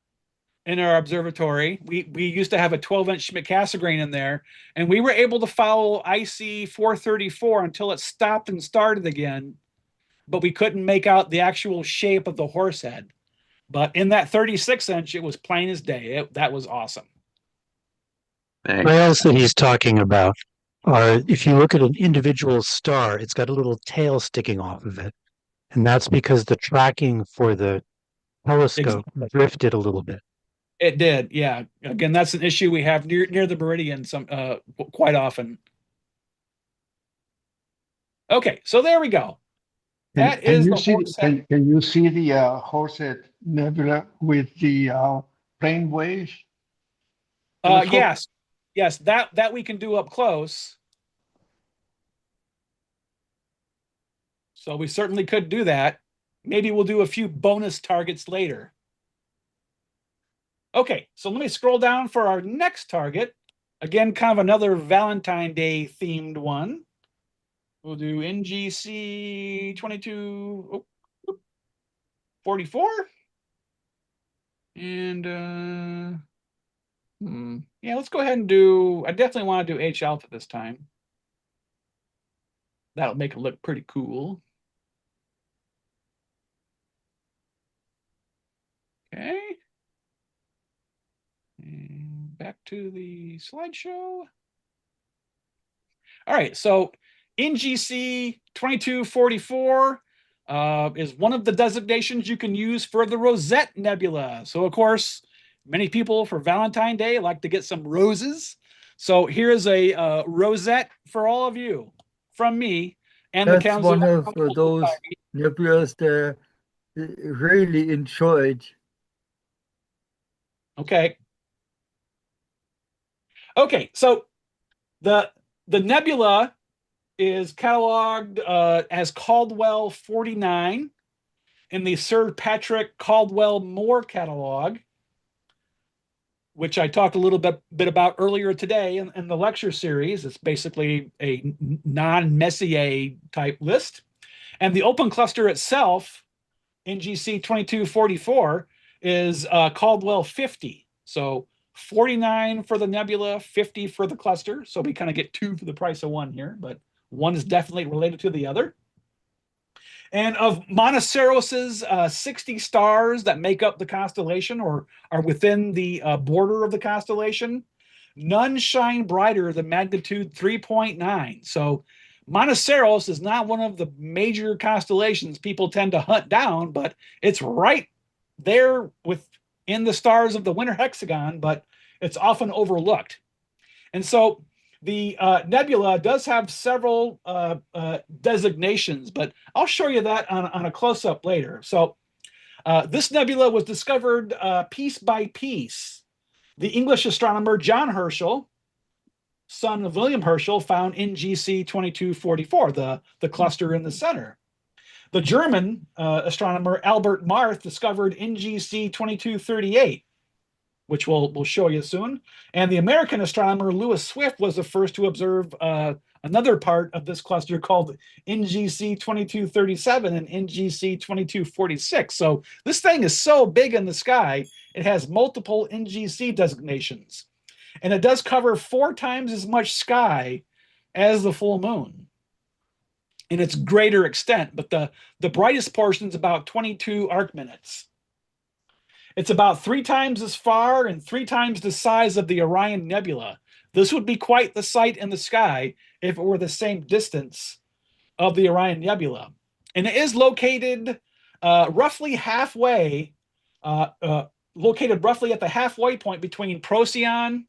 in our observatory. We used to have a 12-inch Schmidt-Cassegrain in there, and we were able to follow IC 434 until it stopped and started again, but we couldn't make out the actual shape of the Horsehead. But in that 36-inch, it was plain as day. That was awesome. Trails that he's talking about are, if you look at an individual star, it's got a little tail sticking off of it. And that's because the tracking for the telescope drifted a little bit. It did, yeah. Again, that's an issue we have near the meridian quite often. Okay, so there we go. That is the Horsehead. Can you see the Horsehead Nebula with the plane waves? Yes, that we can do up close. So we certainly could do that. Maybe we'll do a few bonus targets later. Okay, so let me scroll down for our next target. Again, kind of another Valentine's Day themed one. We'll do NGC 2244. And yeah, let's go ahead and do, I definitely want to do H alpha this time. That'll make it look pretty cool. Okay. And back to the slideshow. All right, so NGC 2244 is one of the designations you can use for the Rosette Nebula. So, of course, many people for Valentine's Day like to get some roses. So here's a rosette for all of you from me and That's the Kalamazoo. One of those nebulas that I really enjoyed. Okay. Okay, so the nebula is cataloged as Caldwell 49 in the Sir Patrick Caldwell Moore catalog, which I talked a little bit about earlier today in the lecture series. It's basically a non-Messier type list. And the open cluster itself, NGC 2244, is Caldwell 50. So $49 for the nebula, $50 for the cluster. So we kind of get two for the price of one here, but one is definitely related to the other. And of Monoceros's 60 stars that make up the constellation or are within the border of the constellation, none shine brighter than magnitude 3.9. So Monoceros is not one of the major constellations people tend to hunt down, but it's right there within the stars of the winter hexagon, but it's often overlooked. And so the nebula does have several designations, but I'll show you that on a close-up later. So this nebula was discovered piece by piece. The English astronomer John Herschel, son of William Herschel, found NGC 2244, the cluster in the center. The German astronomer Albert Marth discovered NGC 2238, which we'll show you soon. And the American astronomer Lewis Swift was the first to observe another part of this cluster called NGC 2237 and NGC 2246. So this thing is so big in the sky, it has multiple NGC designations. And it does cover 4 times as much sky as the full moon in its greater extent, but the brightest portion is about 22 arc minutes. It's about 3 times as far and 3 times the size of the Orion Nebula. This would be quite the sight in the sky if it were the same distance of the Orion Nebula. And it is located roughly halfway, located roughly at the halfway point between Procyon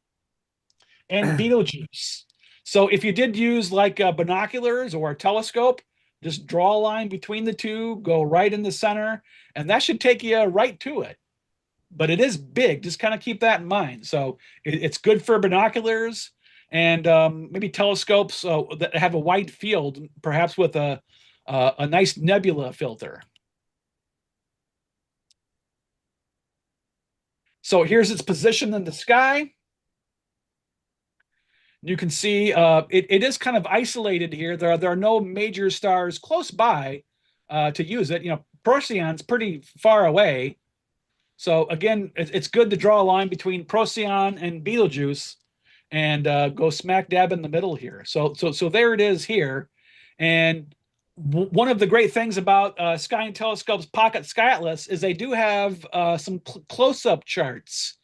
and Betelgeuse. So if you did use like binoculars or a telescope, just draw a line between the two, go right in the center, and that should take you right to it. But it is big. Just kind of keep that in mind. So it's good for binoculars and maybe telescopes that have a wide field, perhaps with a nice nebula filter. So here's its position in the sky. You can see it is kind of isolated here. There are no major stars close by to use it. You know, Procyon's pretty far away. So again, it's good to draw a line between Procyon and Betelgeuse and go smack dab in the middle here. So there it is here. And one of the great things about Sky and Telescope's Pocket Sky Atlas is they do have some close-up charts.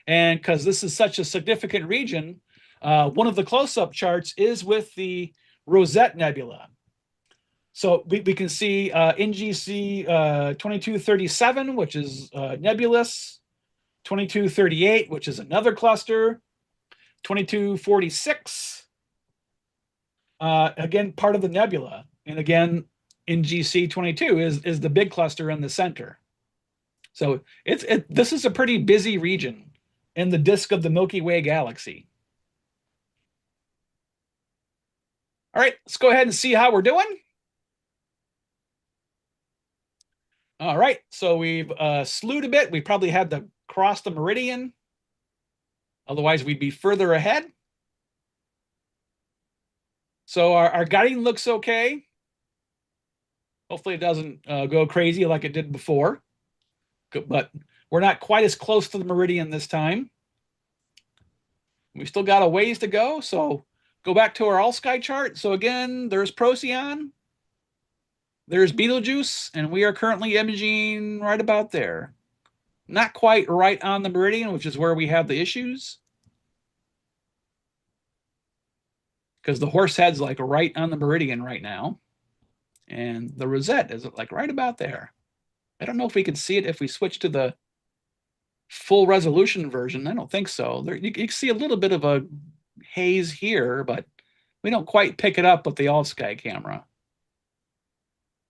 And because this is such a significant region, one of the close-up charts is with the Rosette Nebula. So we can see NGC 2237, which is nebulous, 2238, which is another cluster, 2246, again, part of the nebula. And again, NGC 22 is the big cluster in the center. So this is a pretty busy region in the disk of the Milky Way galaxy. All right, let's go ahead and see how we're doing. All right, so we've slewed a bit. We probably had to cross the meridian. Otherwise, we'd be further ahead. So our guiding looks okay. Hopefully it doesn't go crazy like it did before. But we're not quite as close to the meridian this time. We still got a ways to go, so go back to our all-sky chart. So again, there's Procyon. There's Betelgeuse, and we are currently imaging right about there. Not quite right on the meridian, which is where we have the issues. Because the Horsehead's like right on the meridian right now. And the Rosette is like right about there. I don't know if we can see it if we switch to the full resolution version. I don't think so. There, you can see a little bit of a haze here, but we don't quite pick it up with the all-sky camera.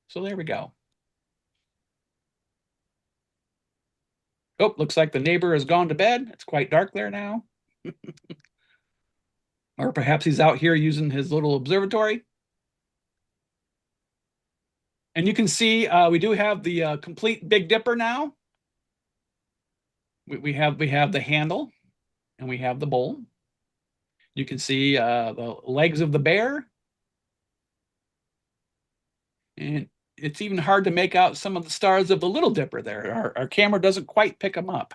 So there we go. Oh, looks like the neighbor has gone to bed. It's quite dark there now. Or perhaps he's out here using his little observatory. And you can see we do have the complete Big Dipper now. We have the handle and we have the bowl. You can see the legs of the bear. And it's even hard to make out some of the stars of the Little Dipper there. Our camera doesn't quite pick them up.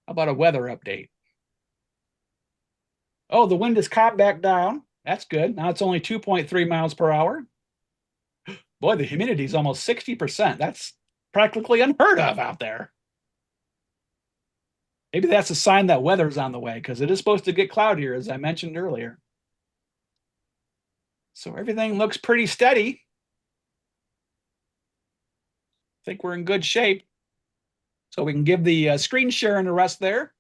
How about a weather update? Oh, the wind has calmed back down. That's good. Now it's only 2.3 miles per hour. Boy, the humidity is almost 60%. That's practically unheard of out there. Maybe that's a sign that weather's on the way because it is supposed to get cloudier, as I mentioned earlier. So everything looks pretty steady. I think we're in good shape. So we can give the screen sharing a rest there.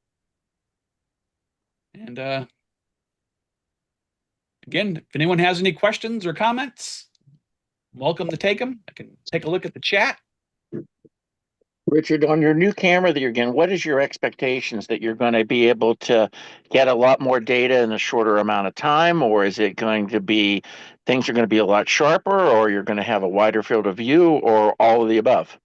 And again, if anyone has any questions or comments, welcome to take them. I can take a look at the chat. Richard, on your new camera that you're getting, what is your expectations that you're going to be able to get a lot more data in a shorter amount of time? Or is it going to be things are going to be a lot sharper, or you're going to have a wider field of view, or all of the above?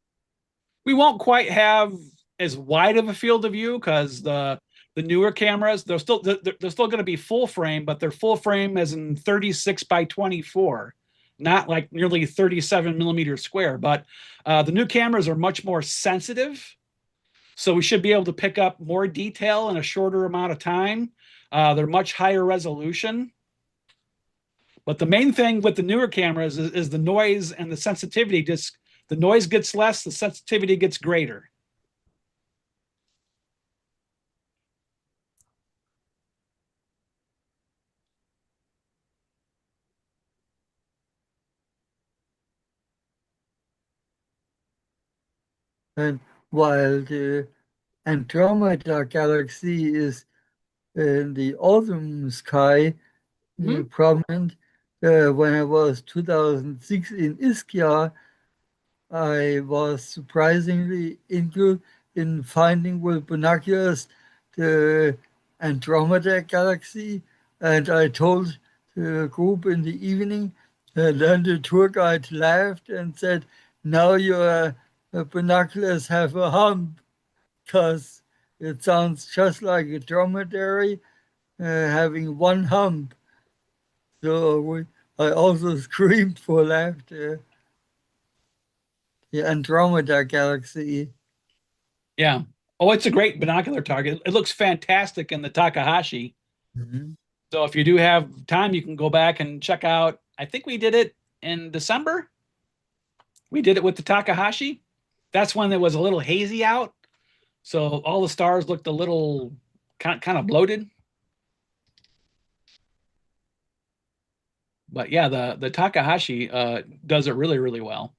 We won't quite have as wide of a field of view because the newer cameras, they're still going to be full frame, but they're full frame as in 36 by 24, not like nearly 37 millimeters square. But the new cameras are much more sensitive, so we should be able to pick up more detail in a shorter amount of time. They're much higher resolution. But the main thing with the newer cameras is the noise and the sensitivity. Just the noise gets less, the sensitivity gets greater. And while the Andromeda galaxy is in the autumn sky, prominent, when I was 2006 in Ischia, I was surprisingly good in finding with binoculars the Andromeda galaxy, and I told the group in the evening, and then the tour guide laughed and said, now your binoculars have a hump, because it sounds just like a dromedary having one hump. So I also screamed for laughter. The Andromeda galaxy. Yeah. Oh, it's a great binocular target. It looks fantastic in the Takahashi. So if you do have time, you can go back and check out. I think we did it in December. We did it with the Takahashi. That's when it was a little hazy out. So all the stars looked a little kind of bloated. But yeah, the Takahashi does it really, really well.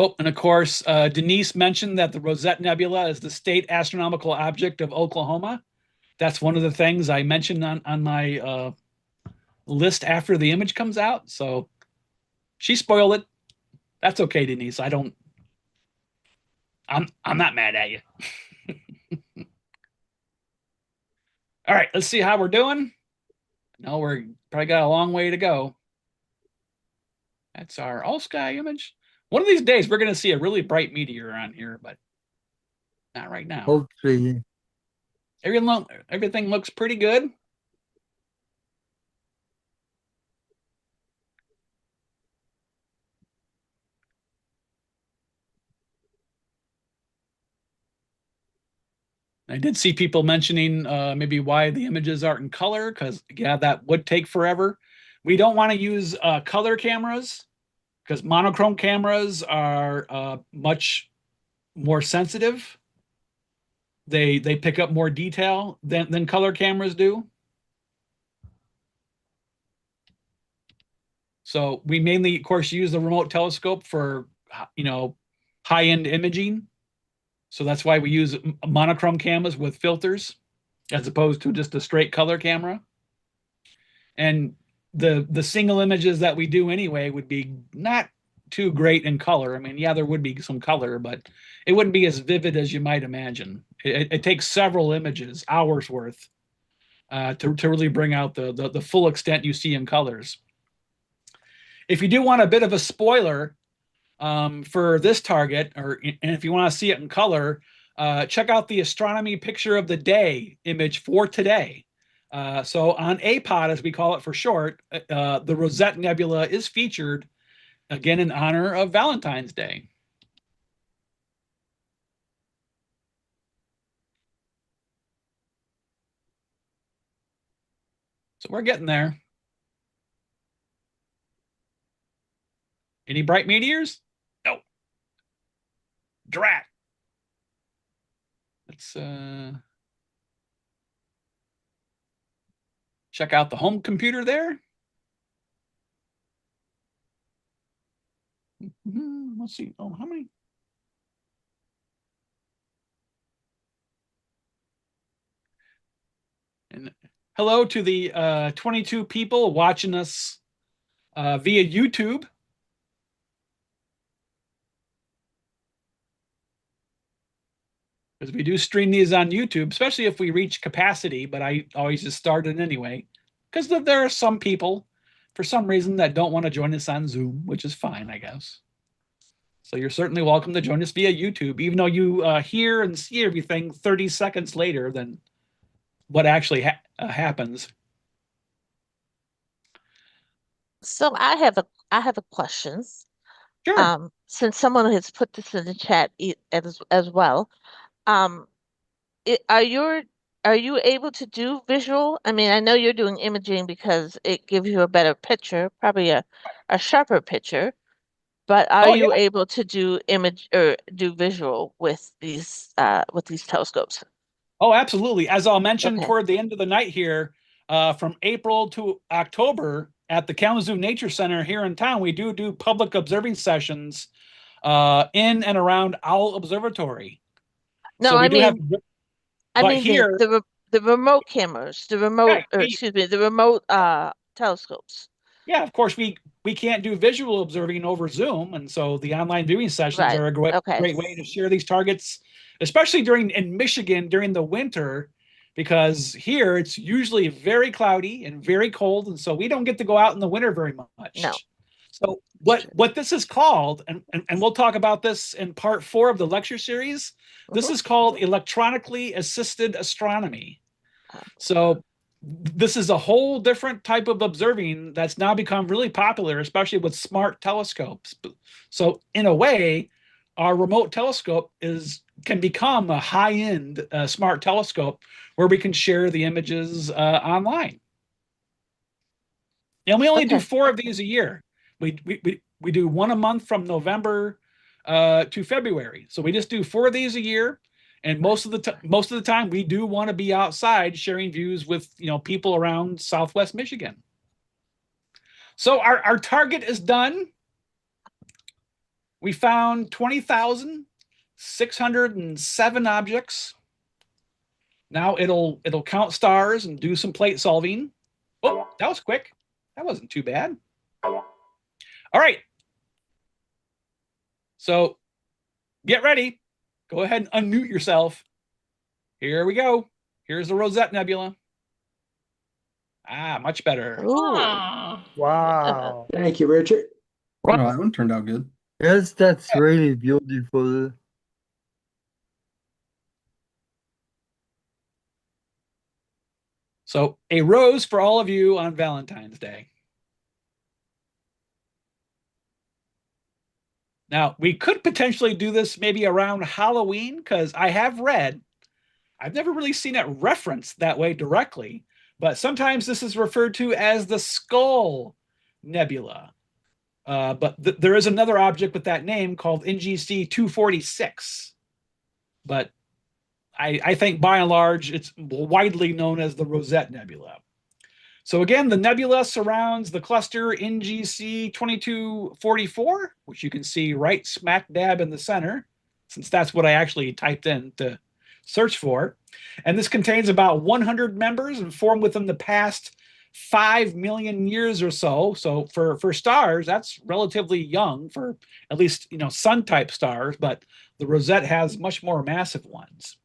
Oh, and of course, Denise mentioned that the Rosette Nebula is the state astronomical object of Oklahoma. That's one of the things I mentioned on my list after the image comes out. So she spoiled it. That's okay, Denise. I'm not mad at you. All right, let's see how we're doing. No, we're probably got a long way to go. That's our all sky image. One of these days, we're going to see a really bright meteor on here, but not right now. Hopefully. Everything looks pretty good. I did see people mentioning maybe why the images aren't in color, because yeah, that would take forever. We don't want to use color cameras because monochrome cameras are much more sensitive. They pick up more detail than color cameras do. So we mainly, of course, use the remote telescope for, high-end imaging. So that's why we use monochrome cameras with filters as opposed to just a straight color camera. And the single images that we do anyway would be not too great in color. I mean, yeah, there would be some color, but it wouldn't be as vivid as you might imagine. It takes several images, hours worth, to really bring out the full extent you see in colors. If you do want a bit of a spoiler for this target, and if you want to see it in color, check out the astronomy picture of the day image for today. So on APOD, as we call it for short, the Rosette Nebula is featured again in honor of Valentine's Day. So we're getting there. Any bright meteors? No. Drat. Let's check out the home computer there. Let's see. Oh, how many? And hello to the 22 people watching us via YouTube. Because we do stream these on YouTube, especially if we reach capacity, but I always just start it anyway. Because there are some people, for some reason, that don't want to join us on Zoom, which is fine, I guess. So you're certainly welcome to join us via YouTube, even though you hear and see everything 30 seconds later than what actually happens. So I have a question. Sure. Since someone has put this in the chat as well, are you able to do visual? I mean, I know you're doing imaging because it gives you a better picture, probably a sharper picture. But are you able to do image or do visual with these telescopes? Oh, absolutely. As I'll mention toward the end of the night here, from April to October at the Kalamazoo Nature Center here in town, we do public observing sessions in and around Owl Observatory. No, so I mean, here, the remote cameras, the remote telescopes. Yeah, of course, we can't do visual observing over Zoom, and so the online viewing sessions are a great way to share these targets, especially in Michigan during the winter, because here it's usually very cloudy and very cold, and so we don't get to go out in the winter very much. No. So what this is called, and we'll talk about this in part 4 of the lecture series, this is called electronically assisted astronomy. So this is a whole different type of observing that's now become really popular, especially with smart telescopes. So in a way, our remote telescope can become a high-end smart telescope where we can share the images online. And we only do 4 of these a year. We do one a month from November to February. So we just do 4 of these a year. And most of the time, we do want to be outside sharing views with people around Southwest Michigan. So our target is done. We found 20,607 objects. Now it'll count stars and do some plate solving. Oh, that was quick. That wasn't too bad. All right. So get ready. Go ahead and unmute yourself. Here we go. Here's the Rosette Nebula. Ah, much better. Wow. Thank you, Richard. Wow, that one turned out good. Yes, that's really beautiful. So a rose for all of you on Valentine's Day. Now, we could potentially do this maybe around Halloween, because I've never really seen it referenced that way directly, but sometimes this is referred to as the Skull Nebula. But there is another object with that name called NGC 246. But I think by and large, it's widely known as the Rosette Nebula. So again, the nebula surrounds the cluster NGC 2244, which you can see right smack dab in the center, since that's what I actually typed in to search for. And this contains about 100 members and formed within the past 5 million years or so. So for stars, that's relatively young for at least sun-type stars, but the Rosette has much more massive ones.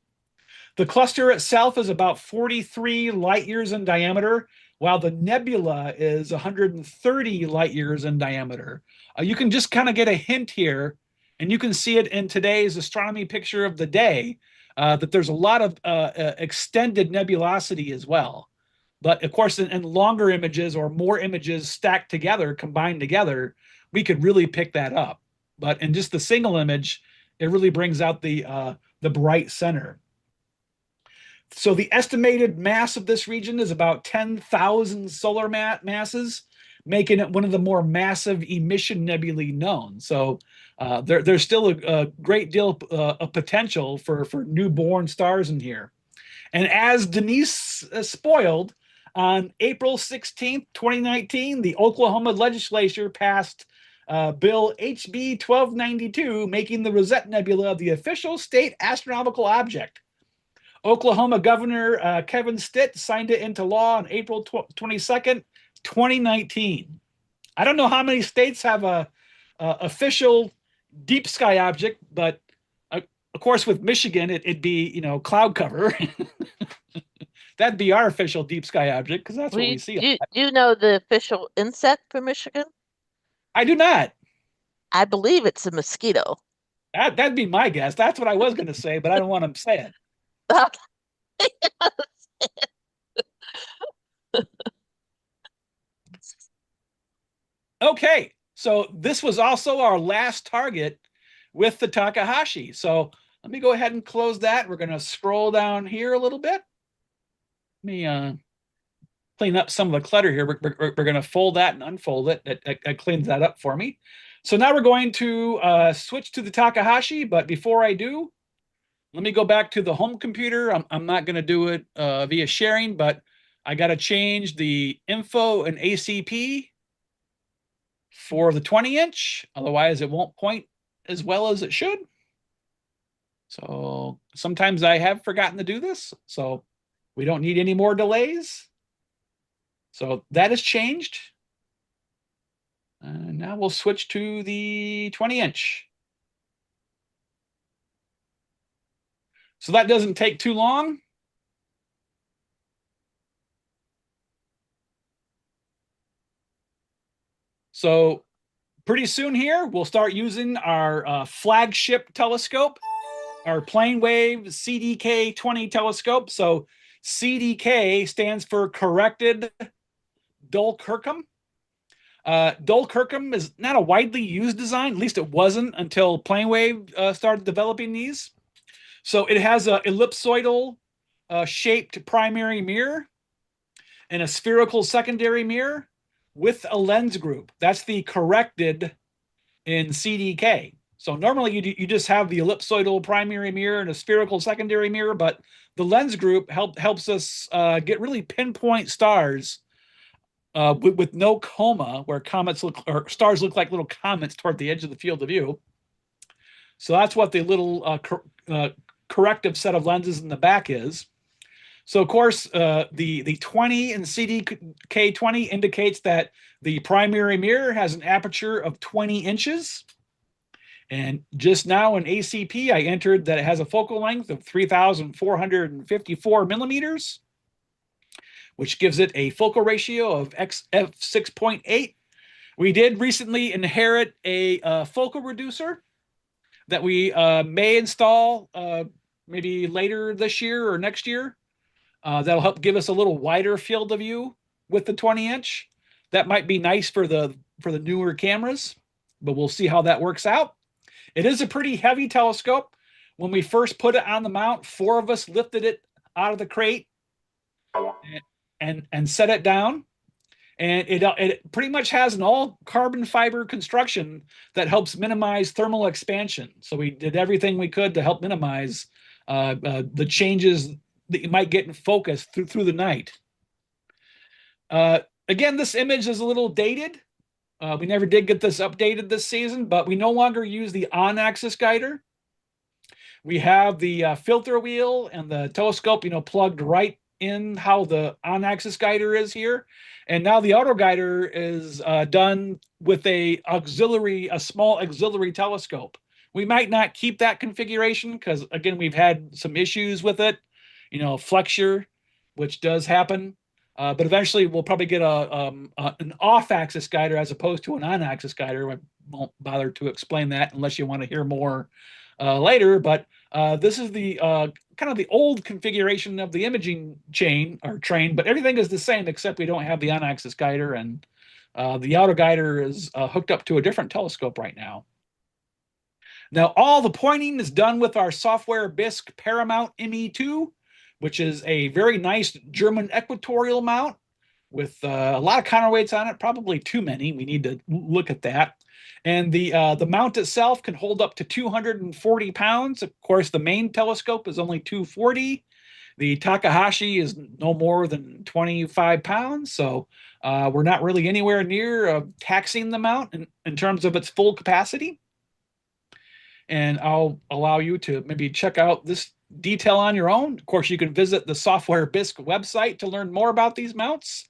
The cluster itself is about 43 light years in diameter, while the nebula is 130 light years in diameter. You can just kind of get a hint here, and you can see it in today's astronomy picture of the day, that there's a lot of extended nebulosity as well. But of course, in longer images or more images stacked together, combined together, we could really pick that up. But in just the single image, it really brings out the bright center. So the estimated mass of this region is about 10,000 solar masses, making it one of the more massive emission nebulae known. So there's still a great deal of potential for newborn stars in here. And as Denise spoiled, on April 16th, 2019, the Oklahoma legislature passed Bill HB 1292, making the Rosette Nebula the official state astronomical object. Oklahoma Governor Kevin Stitt signed it into law on April 22nd, 2019. I don't know how many states have a official deep sky object, but of course with Michigan, it'd be, cloud cover. That'd be our official deep sky object because that's what we see. Do you know the official insect for Michigan? I do not. I believe it's a mosquito. That'd be my guess. That's what I was going to say, but I don't want to say it. Okay, so this was also our last target with the Takahashi. So let me go ahead and close that. We're going to scroll down here a little bit. Let me clean up some of the clutter here. We're going to fold that and unfold it. That cleans that up for me. So now we're going to switch to the Takahashi, but before I do, let me go back to the home computer. I'm not going to do it via sharing, but I got to change the info and ACP for the 20-inch. Otherwise, it won't point as well as it should. So sometimes I have forgotten to do this. So we don't need any more delays. So that has changed. And now we'll switch to the 20-inch. So that doesn't take too long. So pretty soon here, we'll start using our flagship telescope, our plane wave CDK 20 telescope. So CDK stands for corrected Dole Kirkham. Dole Kirkham is not a widely used design, at least it wasn't until Planewave started developing these. So it has an ellipsoidal shaped primary mirror and a spherical secondary mirror with a lens group. That's the corrected in CDK. So normally you just have the ellipsoidal primary mirror and a spherical secondary mirror, but the lens group helps us get really pinpoint stars with no coma, where comets look, or stars look like little comets toward the edge of the field of view. So that's what the little corrective set of lenses in the back is. So of course, the 20 in CDK 20 indicates that the primary mirror has an aperture of 20 inches. And just now in ACP, I entered that it has a focal length of 3,454 millimeters, which gives it a focal ratio of f6.8. We did recently inherit a focal reducer that we may install maybe later this year or next year. That'll help give us a little wider field of view with the 20-inch. That might be nice for the newer cameras, but we'll see how that works out. It is a pretty heavy telescope. When we first put it on the mount, 4 of us lifted it out of the crate and set it down. And it pretty much has an all carbon fiber construction that helps minimize thermal expansion. So we did everything we could to help minimize the changes that you might get in focus through the night. Again, this image is a little dated. We never did get this updated this season, but we no longer use the on-axis guider. We have the filter wheel and the telescope, plugged right in how the on-axis guider is here. And now the auto guider is done with a small auxiliary telescope. We might not keep that configuration because, again, we've had some issues with it, flexure, which does happen. But eventually we'll probably get an off-axis guider as opposed to an on-axis guider. I won't bother to explain that unless you want to hear more later. But this is the kind of the old configuration of the imaging chain or train, but everything is the same except we don't have the on-axis guider, and The autoguider is hooked up to a different telescope right now. Now, all the pointing is done with our software BISC Paramount ME2, which is a very nice German equatorial mount with a lot of counterweights on it, probably too many. We need to look at that. And the mount itself can hold up to 240 pounds. Of course, the main telescope is only 240. The Takahashi is no more than 25 pounds. So we're not really anywhere near taxing the mount in terms of its full capacity. And I'll allow you to maybe check out this detail on your own. Of course, you can visit the Software BISC website to learn more about these mounts.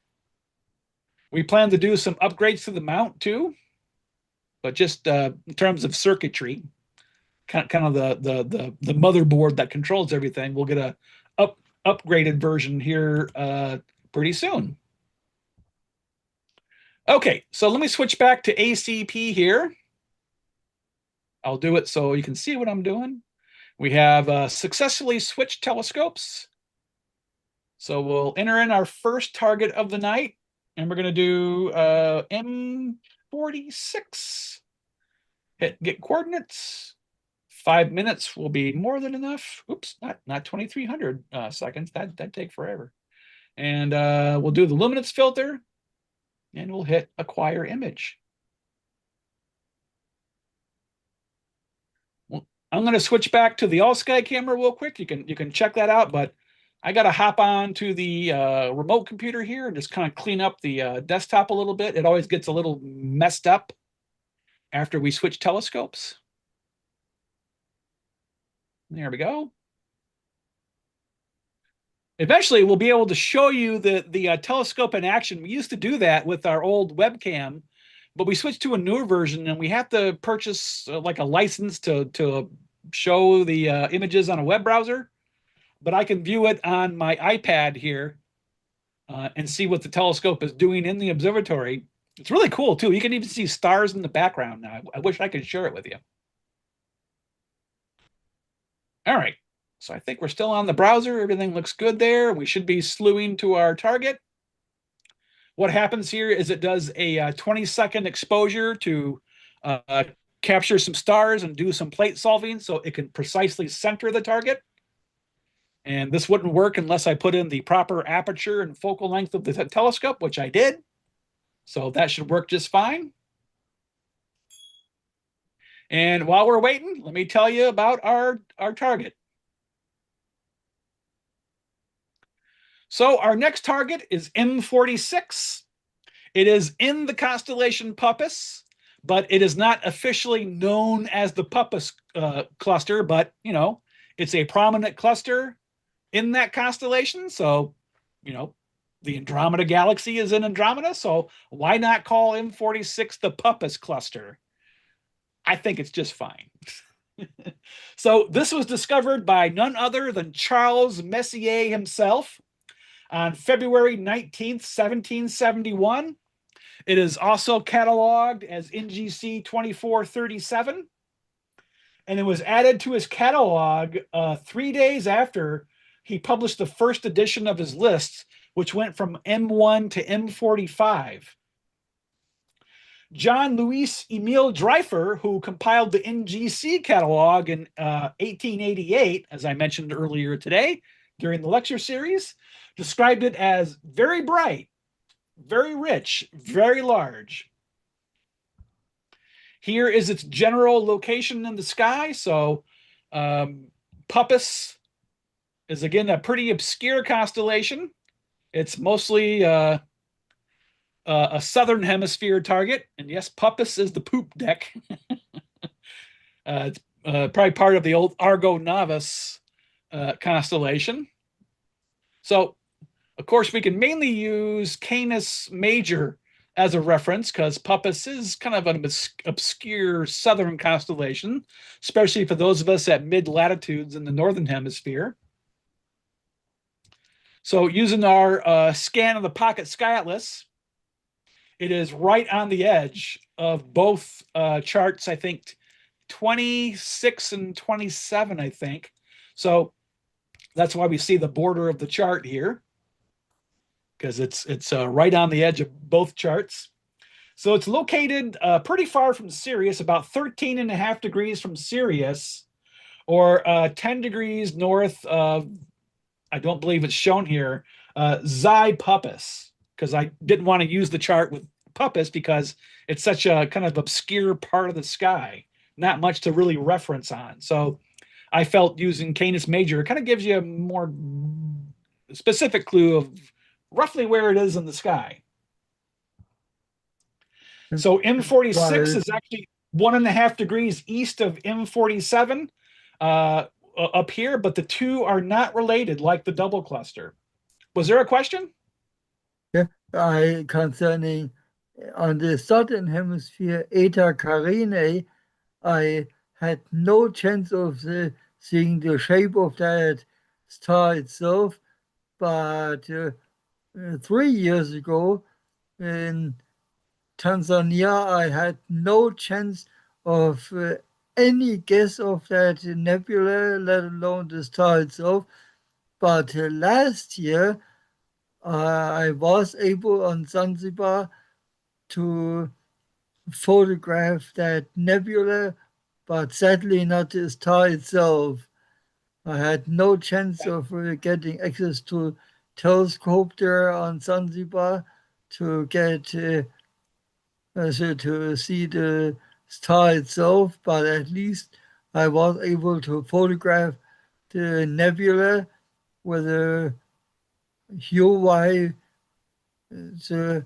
We plan to do some upgrades to the mount too, but just in terms of circuitry, kind of the motherboard that controls everything, we'll get a upgraded version here pretty soon. Okay, so let me switch back to ACP here. I'll do it so you can see what I'm doing. We have successfully switched telescopes. So we'll enter in our first target of the night, and we're going to do M46. Hit get coordinates. 5 minutes will be more than enough. Oops, not 2,300 seconds. That'd take forever. And we'll do the luminance filter, and we'll hit acquire image. I'm going to switch back to the all sky camera real quick. You can check that out, but I got to hop on to the remote computer here and just kind of clean up the desktop a little bit. It always gets a little messed up after we switch telescopes. There we go. Eventually, we'll be able to show you the telescope in action. We used to do that with our old webcam, but we switched to a newer version, and we have to purchase like a license to show the images on a web browser. But I can view it on my iPad here and see what the telescope is doing in the observatory. It's really cool, too. You can even see stars in the background now. I wish I could share it with you. All right. So I think we're still on the browser. Everything looks good there. We should be slewing to our target. What happens here is it does a 20-second exposure to capture some stars and do some plate solving so it can precisely center the target. And this wouldn't work unless I put in the proper aperture and focal length of the telescope, which I did. So that should work just fine. And while we're waiting, let me tell you about our target. So our next target is M46. It is in the constellation Puppis, but it is not officially known as the Puppis cluster, but, you know, it's a prominent cluster in that constellation. So, you know, the Andromeda galaxy is in Andromeda, so why not call M46 the Puppis cluster? I think it's just fine. So this was discovered by none other than Charles Messier himself on February 19th, 1771. It is also cataloged as NGC 2437. And it was added to his catalog 3 days after he published the first edition of his list, which went from M1 to M45. John Louis Emile Dreifer, who compiled the NGC catalog in 1888, as I mentioned earlier today during the lecture series, described it as very bright, very rich, very large. Here is its general location in the sky. So Puppis is, again, a pretty obscure constellation. It's mostly a southern hemisphere target. And yes, Puppis is the poop deck. It's probably part of the old Argo Navis constellation. So, of course, we can mainly use Canis Major as a reference because Puppis is kind of an obscure southern constellation, especially for those of us at mid-latitudes in the northern hemisphere. So using our scan of the Pocket Sky Atlas, it is right on the edge of both charts, I think 26 and 27, I think. So that's why we see the border of the chart here, because it's right on the edge of both charts. So it's located pretty far from Sirius, about 13.5 degrees from Sirius, or 10 degrees north of, I don't believe it's shown here, Xi Puppis, because I didn't want to use the chart with Puppis because it's such a kind of obscure part of the sky, not much to really reference on. So I felt using Canis Major kind of gives you a more specific clue of roughly where it is in the sky. So M46 is actually 1.5 degrees east of M47 up here, but the two are not related like the double cluster. Was there a question? Yeah, concerning on the southern hemisphere, Eta Carinae, I had no chance of seeing the shape of that star itself, but 3 years ago in Tanzania, I had no chance of any guess of that nebula, let alone the star itself. But last year, I was able on Zanzibar to photograph that nebula, but sadly not the star itself. I had no chance of getting access to telescope there on Zanzibar to get to see the star itself, but at least I was able to photograph the nebula with a UY, so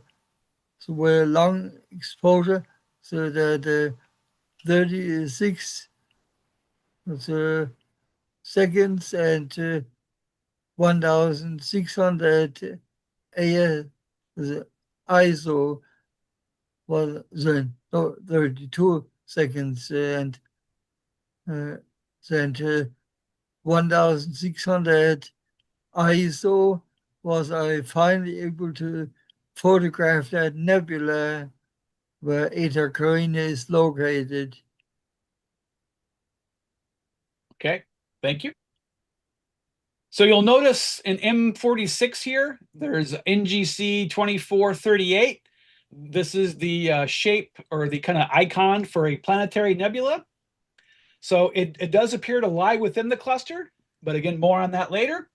with a long exposure, so that the 36 seconds and 1600 ISO was then 32 seconds and then 1600 ISO was I finally able to photograph that nebula where Eta Carinae is located. Okay, thank you. So you'll notice in M46 here, there's NGC 2438. This is the shape or the kind of icon for a planetary nebula. So it does appear to lie within the cluster, but again, more on that later.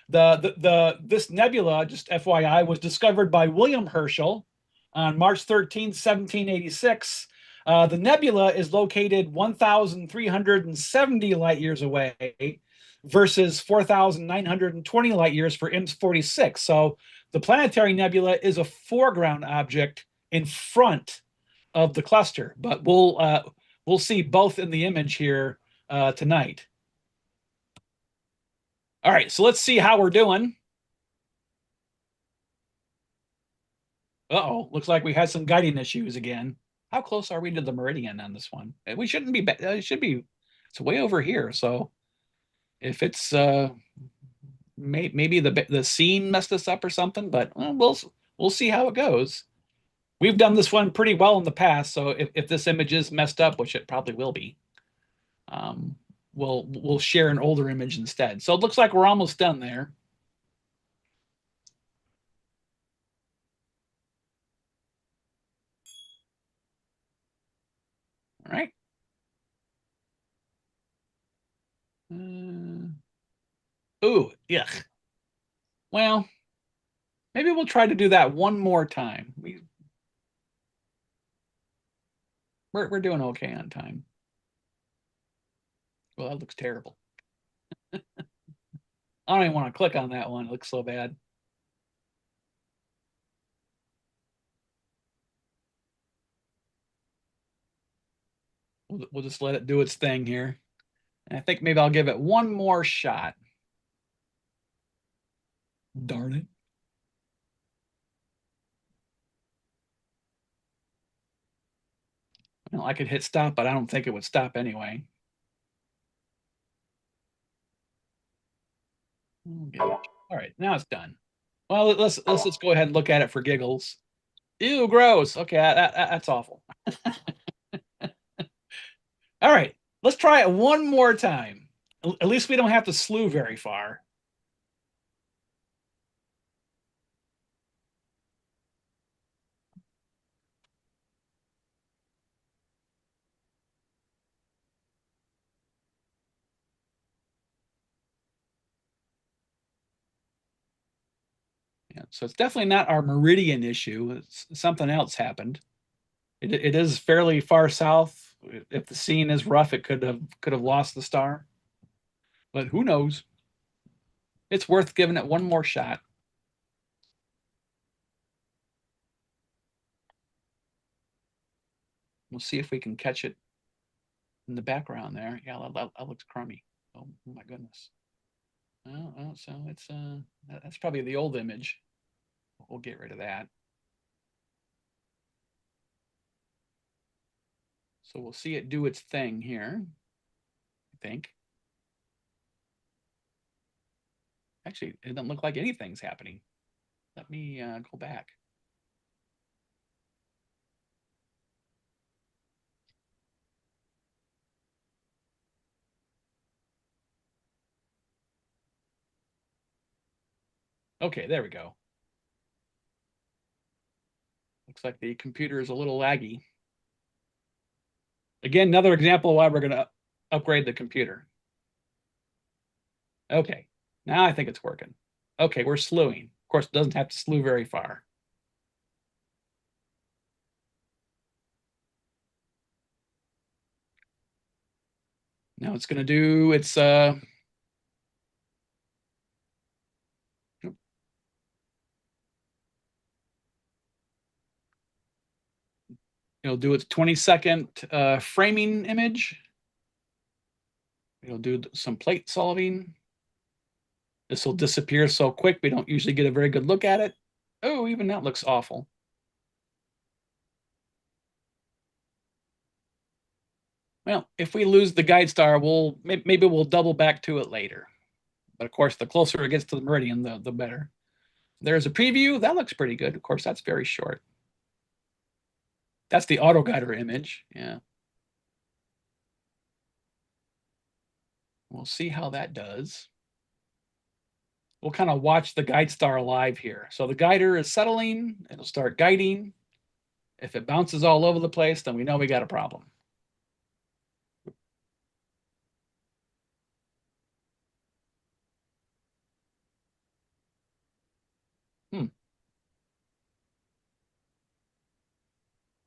This nebula, just FYI, was discovered by William Herschel on March 13, 1786. The nebula is located 1,370 light years away versus 4,920 light years for M46. So the planetary nebula is a foreground object in front of the cluster, but we'll see both in the image here tonight. All right, so let's see how we're doing. Uh-oh, looks like we had some guiding issues again. How close are we to the meridian on this one? We shouldn't be, it should be, it's way over here. So if it's, maybe the scene messed us up or something, but we'll see how it goes. We've done this one pretty well in the past, so if this image is messed up, which it probably will be, we'll share an older image instead. So it looks like we're almost done there. All right. Ooh, yuck. Well, maybe we'll try to do that one more time. We're doing okay on time. Well, that looks terrible. I don't even want to click on that one. It looks so bad. We'll just let it do its thing here. And I think maybe I'll give it one more shot. Darn it. Well, I could hit stop, but I don't think it would stop anyway. All right, now it's done. Well, let's just go ahead and look at it for giggles. Ew, gross. Okay, that's awful. All right, let's try it one more time. At least we don't have to slew very far. So it's definitely not our meridian issue. It's something else happened. It is fairly far south. If the scene is rough, it could have lost the star. But who knows? It's worth giving it one more shot. We'll see if we can catch it in the background there. Yeah, that looks crummy. Oh my goodness. Oh, so it's that's probably the old image. We'll get rid of that. So we'll see it do its thing here, I think. Actually, it doesn't look like anything's happening. Let me go back. Okay, there we go. Looks like the computer is a little laggy. Again, another example of why we're going to upgrade the computer. Okay, now I think it's working. Okay, we're slewing. Of course, it doesn't have to slew very far. Now it's going to do its it'll do its 20-second framing image. It'll do some plate solving. This will disappear so quick we don't usually get a very good look at it. Oh, even that looks awful. Well, if we lose the guide star, maybe we'll double back to it later. But of course, the closer it gets to the meridian, the better. There's a preview. That looks pretty good. Of course, that's very short. That's the autoguider image. Yeah. We'll see how that does. We'll kind of watch the guide star live here. So the guider is settling. It'll start guiding. If it bounces all over the place, then we know we got a problem.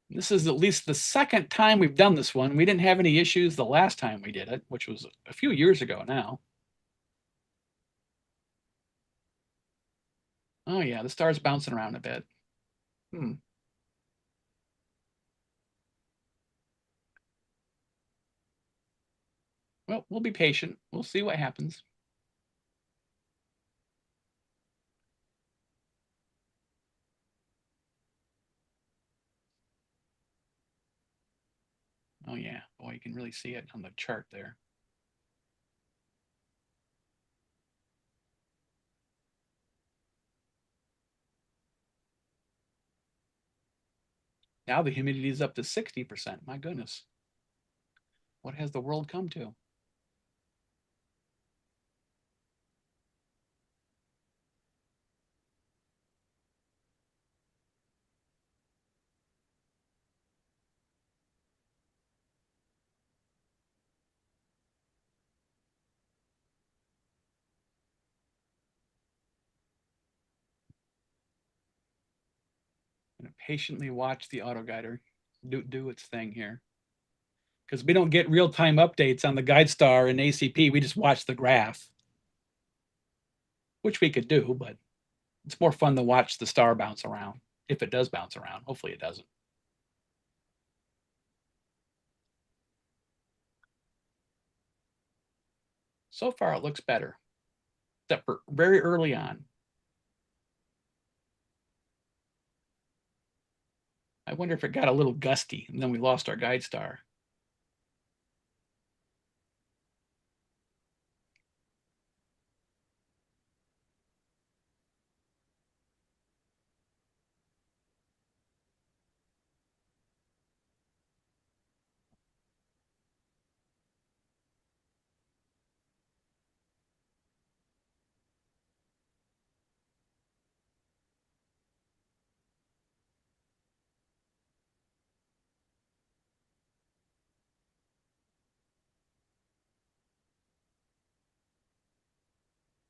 This is at least the second time we've done this one. We didn't have any issues the last time we did it, which was a few years ago now. Oh yeah, the star's bouncing around a bit. Well, we'll be patient. We'll see what happens. Oh yeah, boy, you can really see it on the chart there. Now the humidity is up to 60%. My goodness. What has the world come to? I'm going to patiently watch the autoguider do its thing here. Because we don't get real-time updates on the guide star in ACP. We just watch the graph, which we could do, but it's more fun to watch the star bounce around, if it does bounce around. Hopefully it doesn't. So far, it looks better, except for very early on. I wonder if it got a little gusty, and then we lost our guide star.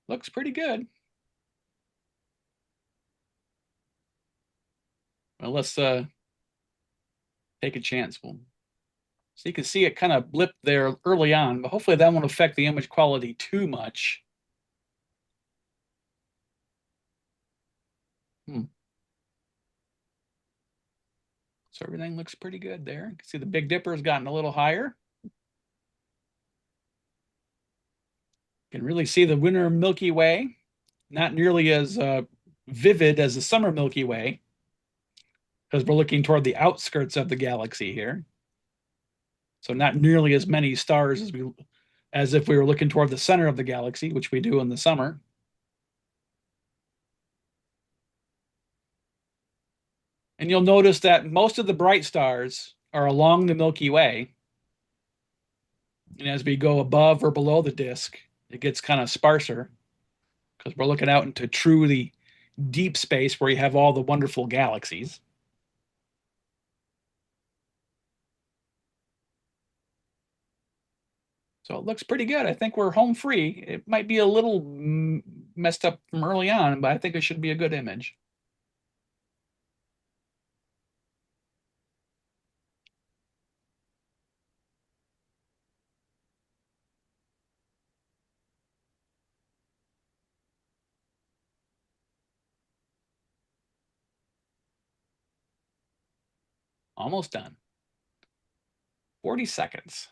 Looks pretty good. Well, let's take a chance. So you can see it kind of blip there early on, but hopefully that won't affect the image quality too much. So everything looks pretty good there. You can see the Big Dipper has gotten a little higher. You can really see the winter Milky Way, not nearly as vivid as the summer Milky Way, because we're looking toward the outskirts of the galaxy here. So not nearly as many stars as if we were looking toward the center of the galaxy, which we do in the summer. And you'll notice that most of the bright stars are along the Milky Way. And as we go above or below the disk, it gets kind of sparser because we're looking out into truly deep space where you have all the wonderful galaxies. So it looks pretty good. I think we're home free. It might be a little messed up from early on, but I think it should be a good image. Almost done. 40 seconds.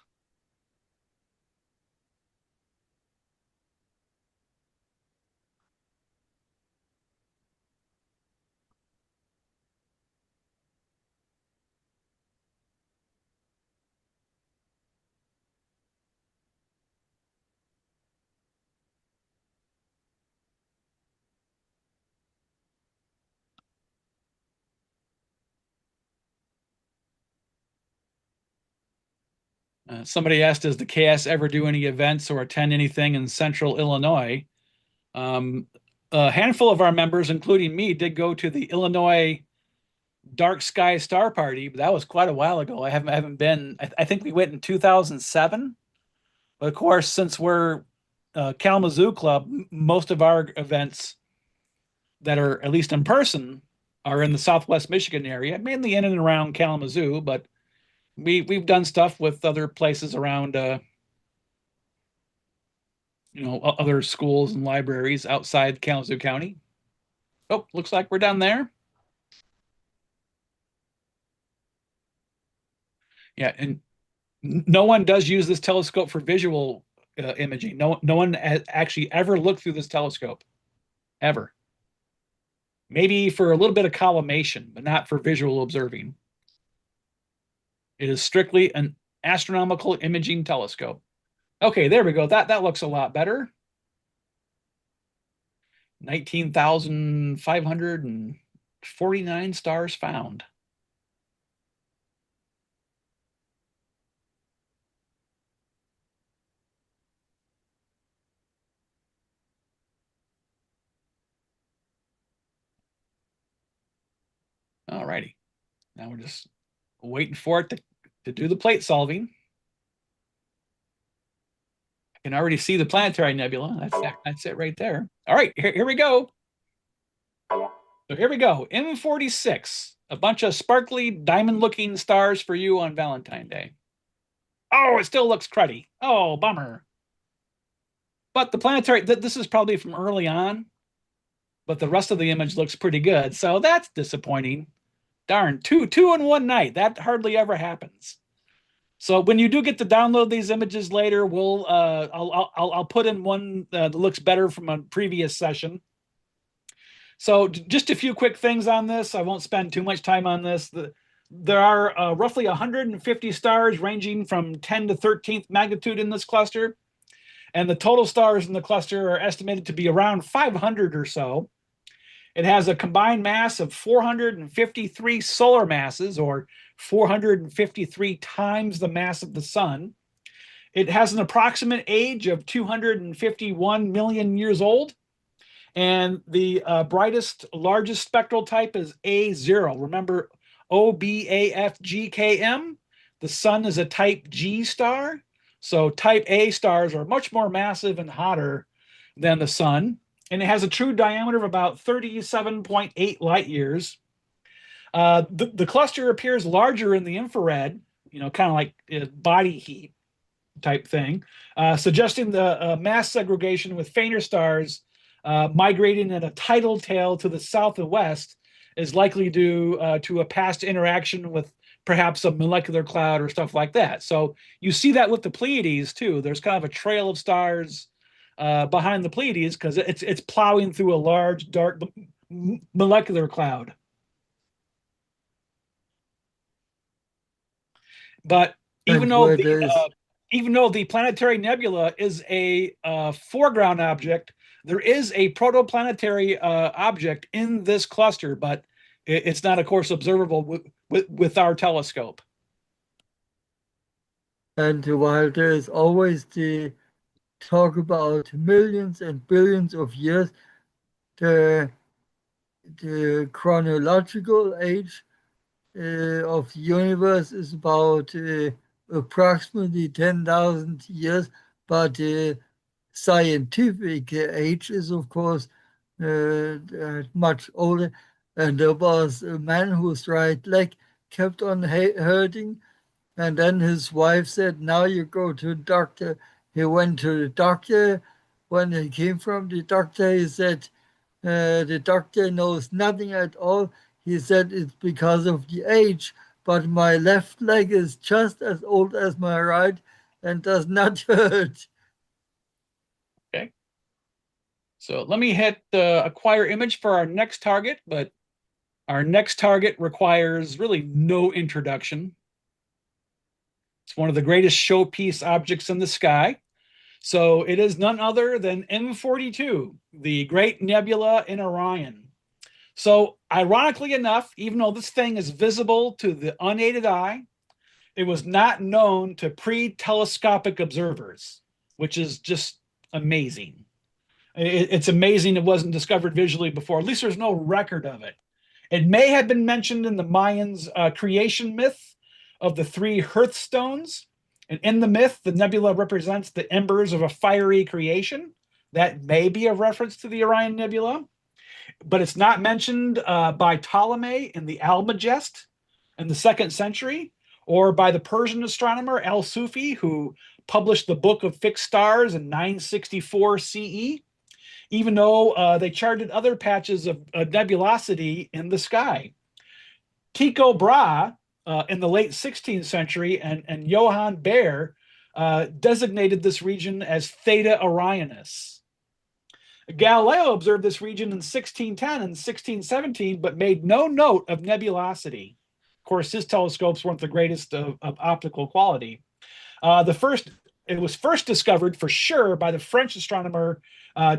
Somebody asked, does the KAS ever do any events or attend anything in central Illinois? A handful of our members, including me, did go to the Illinois Dark Sky Star Party, but that was quite a while ago. I haven't been. I think we went in 2007. But of course, since we're Kalamazoo Club, most of our events that are at least in person are in the Southwest Michigan area, mainly in and around Kalamazoo. But we've done stuff with other places around, other schools and libraries outside Kalamazoo County. Oh, looks like we're done there. Yeah, and no one does use this telescope for visual imaging. No one has actually ever looked through this telescope, ever. Maybe for a little bit of collimation, but not for visual observing. It is strictly an astronomical imaging telescope. Okay, there we go. That looks a lot better. 19,549 stars found. All righty. Now we're just waiting for it to do the plate solving. I can already see the planetary nebula. That's it right there. All right, here we go. So here we go. M46, a bunch of sparkly diamond-looking stars for you on Valentine's Day. Oh, it still looks cruddy. Oh, bummer. But the planetary, this is probably from early on, but the rest of the image looks pretty good. So that's disappointing. Darn, two in one night. That hardly ever happens. So when you do get to download these images later, I'll put in one that looks better from a previous session. So just a few quick things on this. I won't spend too much time on this. There are roughly 150 stars ranging from 10 to 13th magnitude in this cluster. And the total stars in the cluster are estimated to be around 500 or so. It has a combined mass of 453 solar masses, or 453 times the mass of the sun. It has an approximate age of 251 million years old. And the brightest, largest spectral type is A0. Remember, OBAFGKM? The sun is a type G star. So type A stars are much more massive and hotter than the sun. And it has a true diameter of about 37.8 light years. The cluster appears larger in the infrared, kind of like body heat type thing, suggesting the mass segregation with fainter stars migrating in a tidal tail to the south and west is likely due to a past interaction with perhaps a molecular cloud or stuff like that. So you see that with the Pleiades too. There's kind of a trail of stars behind the Pleiades because it's plowing through a large dark molecular cloud. But even though the planetary nebula is a foreground object, there is a protoplanetary object in this cluster, but it's not, of course, observable with our telescope. And while there is always the talk about millions and billions of years, the chronological age of the universe is about approximately 10,000 years, but scientific age is, of course, much older. And there was a man whose right leg kept on hurting, and then his wife said, "Now you go to the doctor." He went to the doctor. When he came from the doctor, he said, the doctor knows nothing at all. He said, "It's because of the age, but my left leg is just as old as my right and does not hurt." Okay. So let me hit acquire image for our next target, but our next target requires really no introduction. It's one of the greatest showpiece objects in the sky. So it is none other than M42, the Great Nebula in Orion. So ironically enough, even though this thing is visible to the unaided eye, it was not known to pre-telescopic observers, which is just amazing. It's amazing it wasn't discovered visually before. At least there's no record of it. It may have been mentioned in the Mayans' creation myth of the three hearthstones. And in the myth, the nebula represents the embers of a fiery creation. That may be a reference to the Orion Nebula. But it's not mentioned by Ptolemy in the Almagest in the 2nd century, or by the Persian astronomer Al-Sufi, who published the Book of Fixed Stars in 964 CE, even though they charted other patches of nebulosity in the sky. Tycho Brahe in the late 16th century and Johann Bayer designated this region as Theta Orionis. Galileo observed this region in 1610 and 1617, but made no note of nebulosity. Of course, his telescopes weren't the greatest of optical quality. It was first discovered for sure by the French astronomer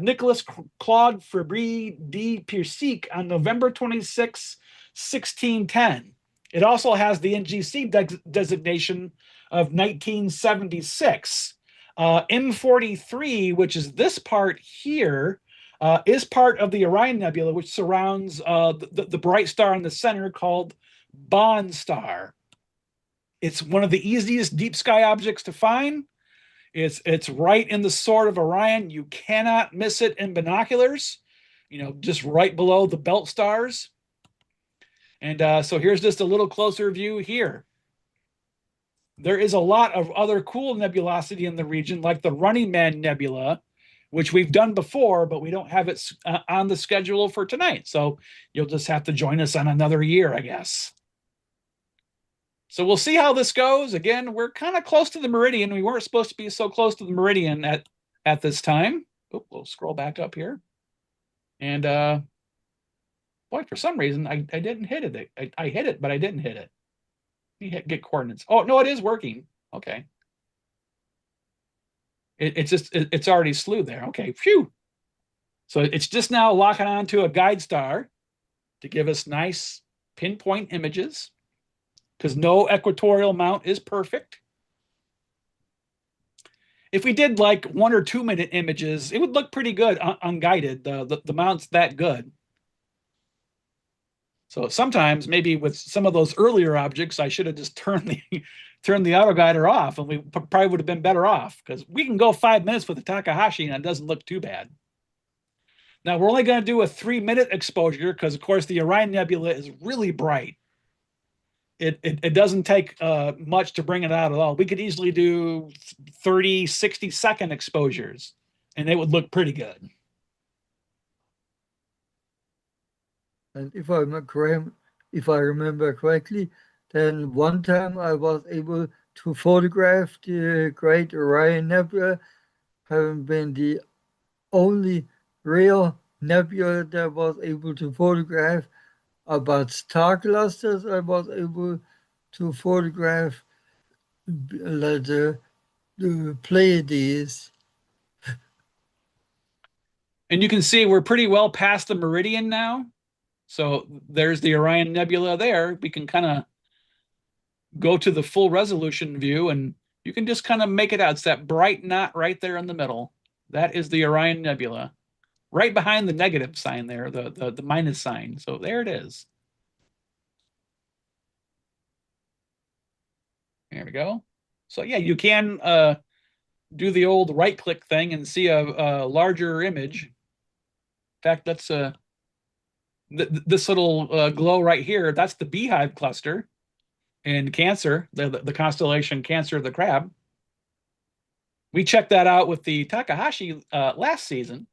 Nicolas Claude Fabry de Piersic on November 26, 1610. It also has the NGC designation of 1976. M43, which is this part here, is part of the Orion Nebula, which surrounds the bright star in the center called Bond star. It's one of the easiest deep sky objects to find. It's right in the sword of Orion. You cannot miss it in binoculars, just right below the belt stars. And so here's just a little closer view here. There is a lot of other cool nebulosity in the region, like the Running Man Nebula, which we've done before, but we don't have it on the schedule for tonight. So you'll just have to join us on another year, I guess. So we'll see how this goes. Again, we're kind of close to the meridian. We weren't supposed to be so close to the meridian at this time. Oh, we'll scroll back up here. And boy, for some reason, I didn't hit it. I hit it, but I didn't hit it. Let me get coordinates. Oh, no, it is working. Okay. It's already slew there. Okay, phew. So it's just now locking onto a guide star to give us nice pinpoint images, because no equatorial mount is perfect. If we did like 1 or 2 minute images, it would look pretty good unguided. The mount's that good. So sometimes maybe with some of those earlier objects, I should have just turned the autoguider off, and we probably would have been better off, because we can go 5 minutes with the Takahashi and it doesn't look too bad. Now we're only going to do a 3 minute exposure because, of course, the Orion Nebula is really bright. it doesn't take much to bring it out at all. We could easily do 30, 60-second exposures, and it would look pretty good. And if I remember correctly, then one time I was able to photograph the Great Orion Nebula, having been the only real nebula that was able to photograph. About star clusters, I was able to photograph the Pleiades. And you can see we're pretty well past the meridian now. So there's the Orion Nebula there. We can kind of go to the full resolution view, and you can just kind of make it out. It's that bright knot right there in the middle. That is the Orion Nebula, right behind the negative sign there, the minus sign. So there it is. There we go. So yeah, you can do the old right-click thing and see a larger image. In fact, that's this little glow right here. That's the Beehive cluster in Cancer, the constellation Cancer, the Crab. We checked that out with the Takahashi last season.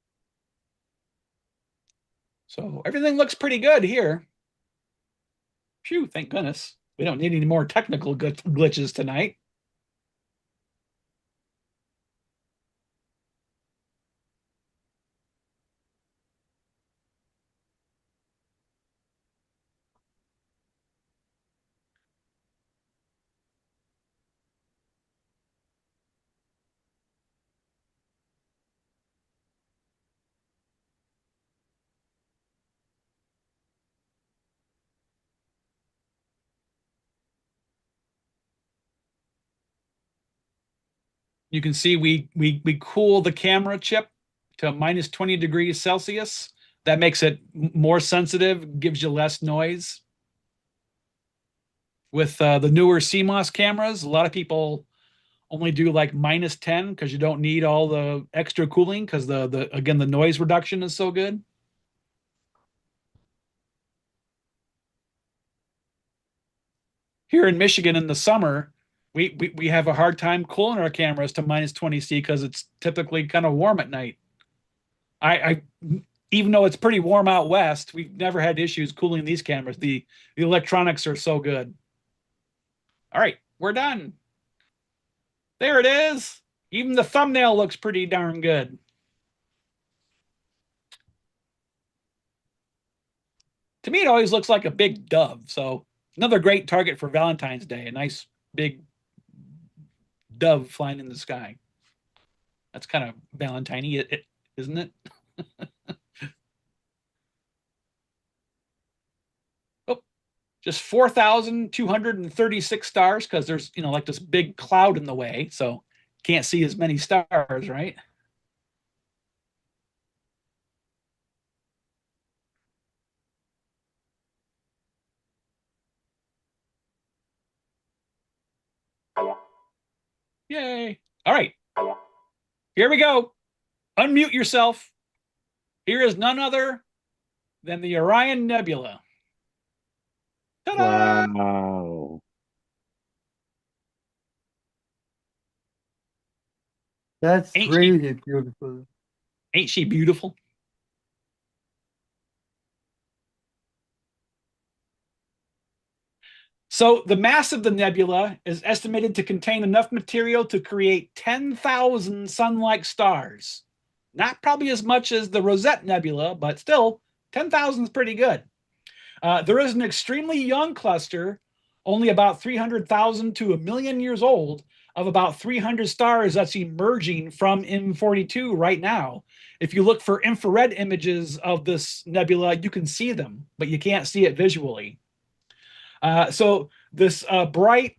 So everything looks pretty good here. Phew, thank goodness. We don't need any more technical glitches tonight. You can see we cool the camera chip to minus 20 degrees Celsius. That makes it more sensitive, gives you less noise. With the newer CMOS cameras, a lot of people only do like minus 10 because you don't need all the extra cooling because again, the noise reduction is so good. Here in Michigan in the summer, we have a hard time cooling our cameras to minus 20 C because it's typically kind of warm at night. I even though it's pretty warm out west, we've never had issues cooling these cameras. The electronics are so good. All right, we're done. There it is. Even the thumbnail looks pretty darn good. To me, it always looks like a big dove. So another great target for Valentine's Day, a nice big dove flying in the sky. That's kind of Valentine-y, isn't it? Oh, just 4,236 stars because there's, like this big cloud in the way. So can't see as many stars, right? Yay. All right. Here we go. Unmute yourself. Here is none other than the Orion Nebula. Ta-da! Wow. That's Ain't really beautiful. Ain't she beautiful? So the mass of the nebula is estimated to contain enough material to create 10,000 sun-like stars. Not probably as much as the Rosette Nebula, but still 10,000 is pretty good. There is an extremely young cluster, only about 300,000 to 1,000,000 years old, of about 300 stars that's emerging from M42 right now. If you look for infrared images of this nebula, you can see them, but you can't see it visually. So this bright,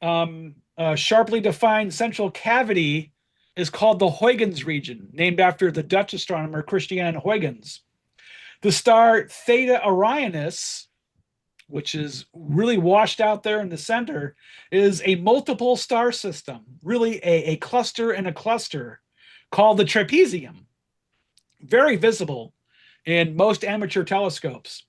sharply defined central cavity is called the Huygens region, named after the Dutch astronomer Christian Huygens. The star Theta Orionis, which is really washed out there in the center, is a multiple star system, really a cluster in a cluster, called the trapezium. Very visible in most amateur telescopes.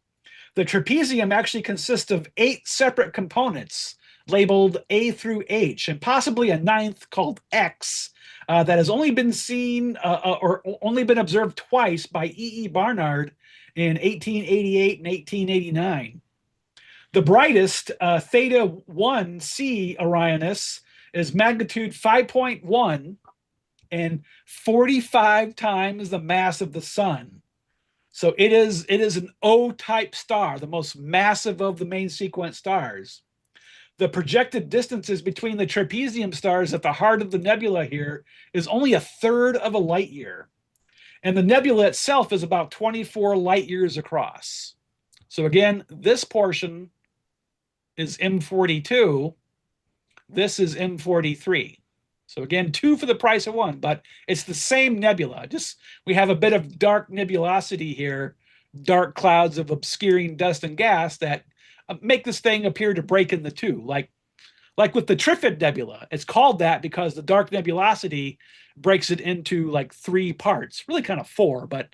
The trapezium actually consists of 8 separate components labeled A through H, and possibly a 9th called X that has only been seen or only been observed twice by E. Barnard in 1888 and 1889. The brightest, Theta 1c Orionis, is magnitude 5.1 and 45 times the mass of the sun. So it is an O-type star, the most massive of the main sequence stars. The projected distances between the trapezium stars at the heart of the nebula here is only 1/3 of a light year. And the nebula itself is about 24 light years across. So again, this portion is M42. This is M43. So again, 2 for the price of 1, but it's the same nebula. Just we have a bit of dark nebulosity here, dark clouds of obscuring dust and gas that make this thing appear to break into 2, like with the Trifid Nebula. It's called that because the dark nebulosity breaks it into like 3 parts, really kind of 4, but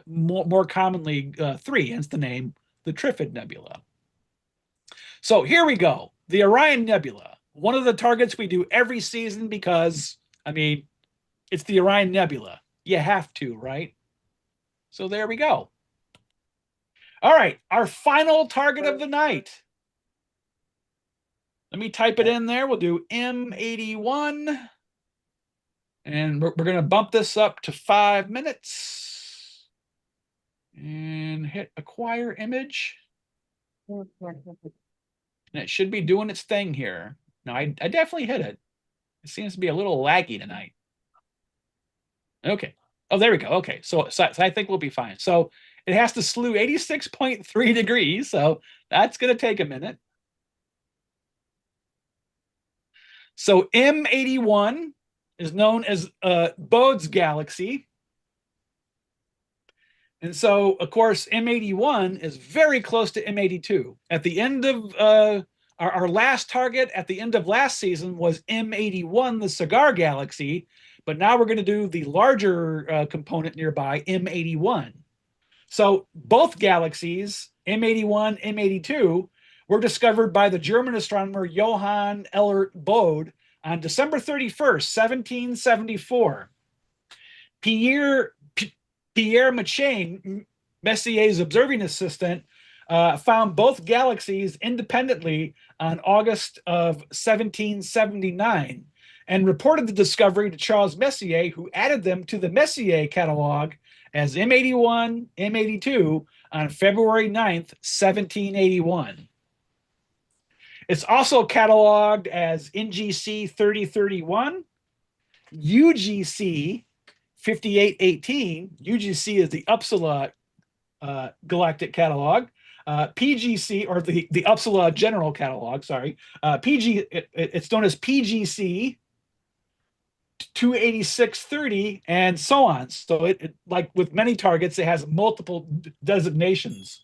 more commonly 3, hence the name, the Trifid Nebula. So here we go, the Orion Nebula, one of the targets we do every season because, I mean, it's the Orion Nebula. You have to, right? So there we go. All right, our final target of the night. Let me type it in there. We'll do M81. And we're going to bump this up to 5 minutes. And hit acquire image. And it should be doing its thing here. No, I definitely hit it. It seems to be a little laggy tonight. Okay. Oh, there we go. Okay. So I think we'll be fine. So it has to slew 86.3 degrees. So that's going to take a minute. So M81 is known as Bode's galaxy. And so, of course, M81 is very close to M82. At the end of our last target at the end of last season was M81, the Cigar Galaxy. But now we're going to do the larger component nearby, M81. So both galaxies, M81, M82, were discovered by the German astronomer Johann Elert Bode on December 31st, 1774. Pierre Machain, Messier's observing assistant, found both galaxies independently on August of 1779 and reported the discovery to Charles Messier, who added them to the Messier catalog as M81, M82 on February 9th, 1781. It's also cataloged as NGC 3031, UGC 5818. UGC is the Uppsala Galactic Catalog. PGC, or the Uppsala General Catalog, sorry. It's known as PGC 28630, and so on. So it like with many targets, it has multiple designations.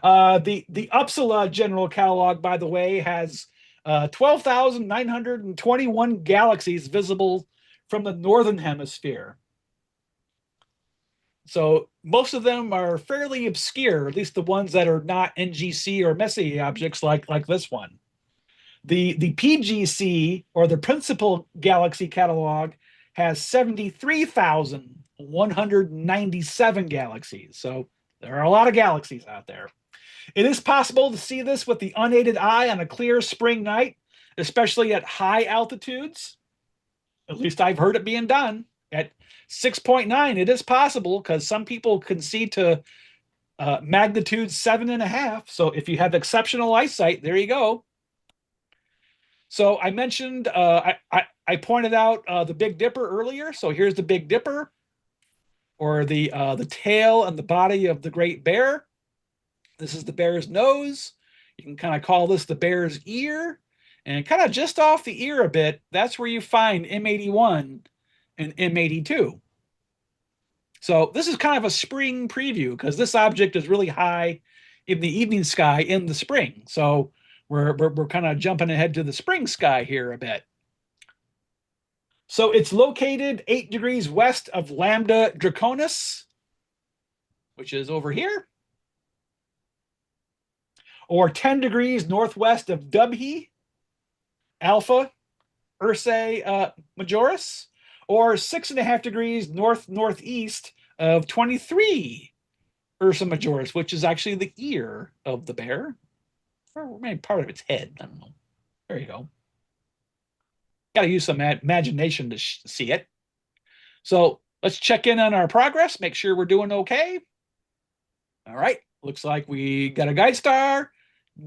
The Uppsala General Catalog, by the way, has 12,921 galaxies visible from the northern hemisphere. So most of them are fairly obscure, at least the ones that are not NGC or Messier objects like this one. The PGC, or the Principal Galaxy Catalog, has 73,197 galaxies. So there are a lot of galaxies out there. It is possible to see this with the unaided eye on a clear spring night, especially at high altitudes. At least I've heard it being done. At 6.9, it is possible because some people can see to magnitude 7.5. So if you have exceptional eyesight, there you go. So I mentioned, I pointed out the Big Dipper earlier. So here's the Big Dipper, or the tail and the body of the Great Bear. This is the bear's nose. You can kind of call this the bear's ear. And kind of just off the ear a bit, that's where you find M81 and M82. So this is kind of a spring preview because this object is really high in the evening sky in the spring. So we're kind of jumping ahead to the spring sky here a bit. So it's located 8 degrees west of Lambda Draconis, which is over here. or 10 degrees northwest of Dubhe Alpha Ursae Majoris, or 6.5 degrees northeast of 23 Ursa Majoris, which is actually the ear of the bear, or maybe part of its head. I don't know. There you go. Got to use some imagination to see it. So let's check in on our progress, make sure we're doing okay. All right, looks like we got a guide star.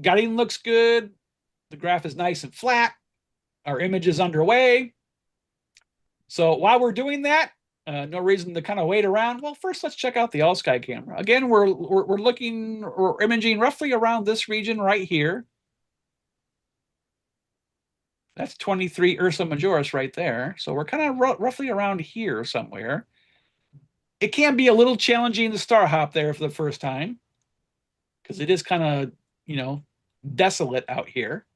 Guiding looks good. The graph is nice and flat. Our image is underway. So while we're doing that, no reason to kind of wait around. Well, first let's check out the all sky camera. Again, we're imaging roughly around this region right here. That's 23 Ursa Majoris right there. So we're kind of roughly around here somewhere. It can be a little challenging to star hop there for the first time because it is kind of, you know, desolate out here.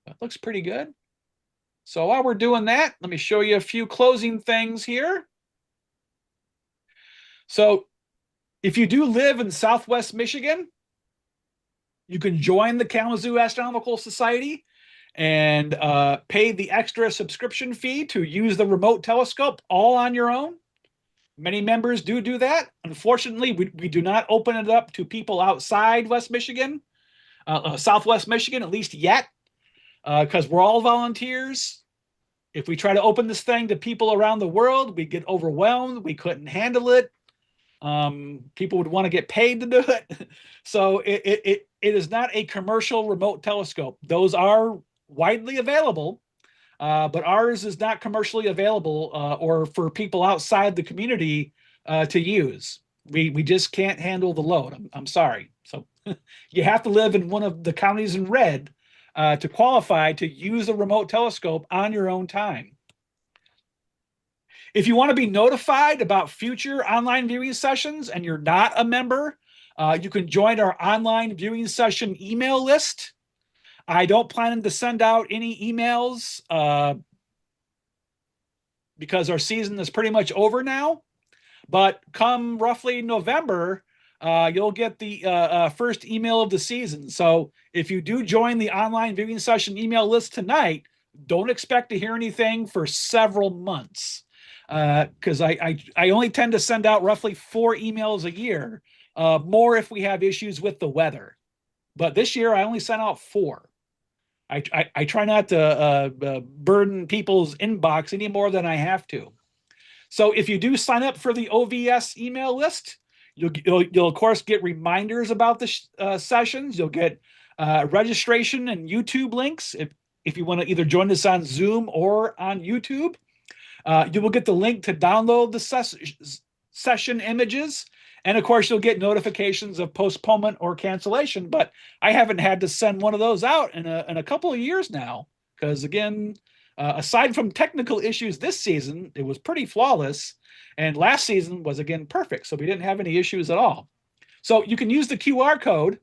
But it looks pretty good. So while we're doing that, let me show you a few closing things here. So if you do live in Southwest Michigan, you can join the Kalamazoo Astronomical Society and pay the extra subscription fee to use the remote telescope all on your own. Many members do that. Unfortunately, we do not open it up to people outside West Michigan, Southwest Michigan, at least yet, because we're all volunteers. If we try to open this thing to people around the world, we get overwhelmed. We couldn't handle it. People would want to get paid to do it. So it is not a commercial remote telescope. Those are widely available, but ours is not commercially available or for people outside the community to use. We just can't handle the load. I'm sorry. So you have to live in one of the counties in red to qualify to use a remote telescope on your own time. If you want to be notified about future online viewing sessions and you're not a member, you can join our online viewing session email list. I don't plan to send out any emails because our season is pretty much over now. But come roughly November, you'll get the first email of the season. So if you do join the online viewing session email list tonight, don't expect to hear anything for several months. Because I only tend to send out roughly 4 emails a year, more if we have issues with the weather. But this year I only sent out 4. I try not to burden people's inbox any more than I have to. So if you do sign up for the OVS email list, you'll of course get reminders about the sessions. You'll get registration and YouTube links if you want to either join us on Zoom or on YouTube. You will get the link to download the session images. And of course, you'll get notifications of postponement or cancellation. But I haven't had to send one of those out in a couple of years now. Because again, aside from technical issues this season, it was pretty flawless. And last season was, again, perfect. So we didn't have any issues at all. So you can use the QR code.